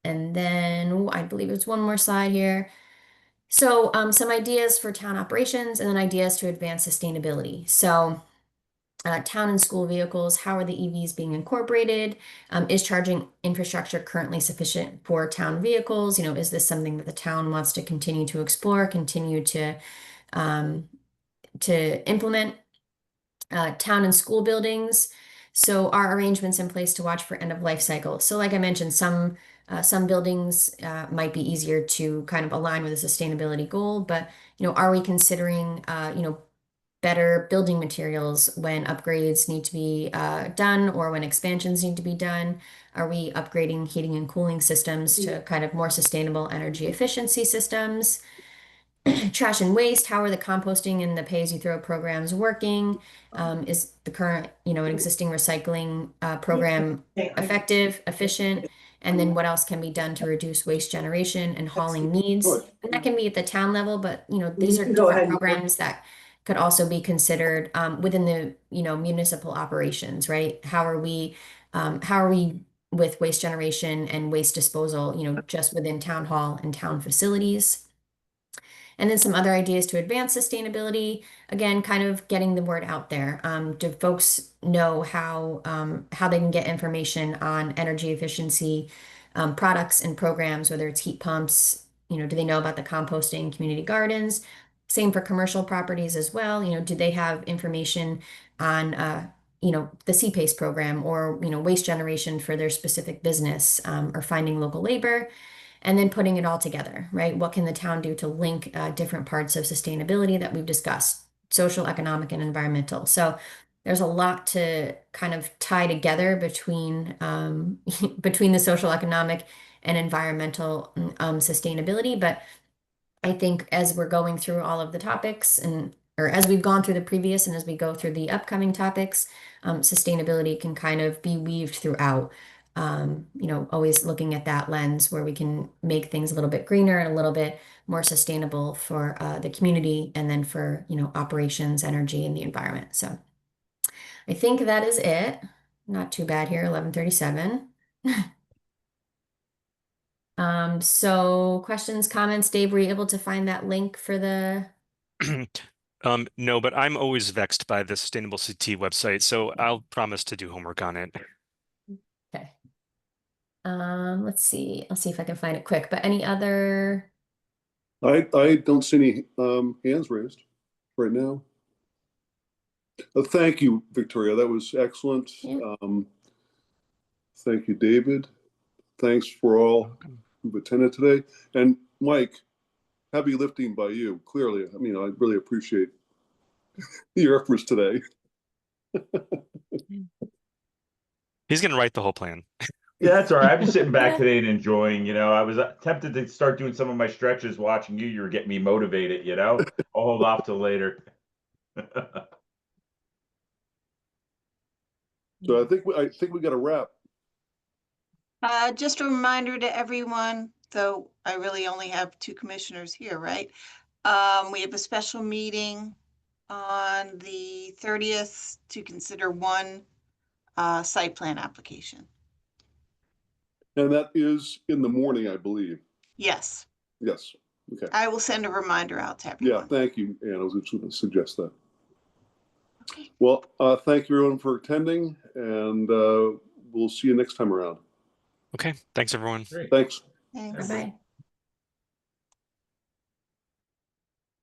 And then I believe it's one more slide here. So, some ideas for town operations and then ideas to advance sustainability. So, town and school vehicles, how are the EVs being incorporated? Is charging infrastructure currently sufficient for town vehicles? Is this something that the town wants to continue to explore, continue to implement? town and school buildings. So are arrangements in place to watch for end of life cycle? So like I mentioned, some buildings might be easier to kind of align with a sustainability goal, but are we considering better building materials when upgrades need to be done or when expansions need to be done? Are we upgrading heating and cooling systems to kind of more sustainable energy efficiency systems? Trash and waste, how are the composting and the pay-as-you-throw programs working? Is the current, existing recycling program effective, efficient? And then what else can be done to reduce waste generation and hauling needs? And that can be at the town level, but these are different programs that could also be considered within the municipal operations, right? How are we with waste generation and waste disposal, just within town hall and town facilities? And then some other ideas to advance sustainability, again, kind of getting the word out there. Do folks know how they can get information on energy efficiency products and programs, whether it's heat pumps? Do they know about the composting community gardens? Same for commercial properties as well. Do they have information on the CPACE program or waste generation for their specific business, or finding local labor? And then putting it all together, right? What can the town do to link different parts of sustainability that we've discussed, social, economic, and environmental? So there's a lot to kind of tie together between between the social, economic, and environmental sustainability. But I think as we're going through all of the topics or as we've gone through the previous and as we go through the upcoming topics, sustainability can kind of be weaved throughout. Always looking at that lens where we can make things a little bit greener and a little bit more sustainable for the community and then for, operations, energy, and the environment. So I think that is it. Not too bad here, 11:37. So questions, comments, Dave, were you able to find that link for the? No, but I'm always vexed by the Sustainable CT website, so I'll promise to do homework on it. Okay. Let's see. I'll see if I can find it quick. But any other? I don't see any hands raised right now. Thank you, Victoria. That was excellent. Yeah. Thank you, David. Thanks for all who've attended today. And Mike, heavy lifting by you, clearly. I mean, I really appreciate your efforts today. He's going to write the whole plan. Yeah, that's all right. I've been sitting back today and enjoying, I was tempted to start doing some of my stretches watching you. You were getting me motivated, I'll hold off till later. So I think we got a wrap. Just a reminder to everyone, though I really only have 2 commissioners here, right? We have a special meeting on the 30th to consider one site plan application. And that is in the morning, I believe. Yes, Yes. Okay. I will send a reminder out to Yeah, everyone. thank you, Ann. I was just going to suggest that. Well, thank you everyone for attending, and we'll see you next time around. Okay, thanks everyone. Great. Thanks. Thanks. Bye-bye.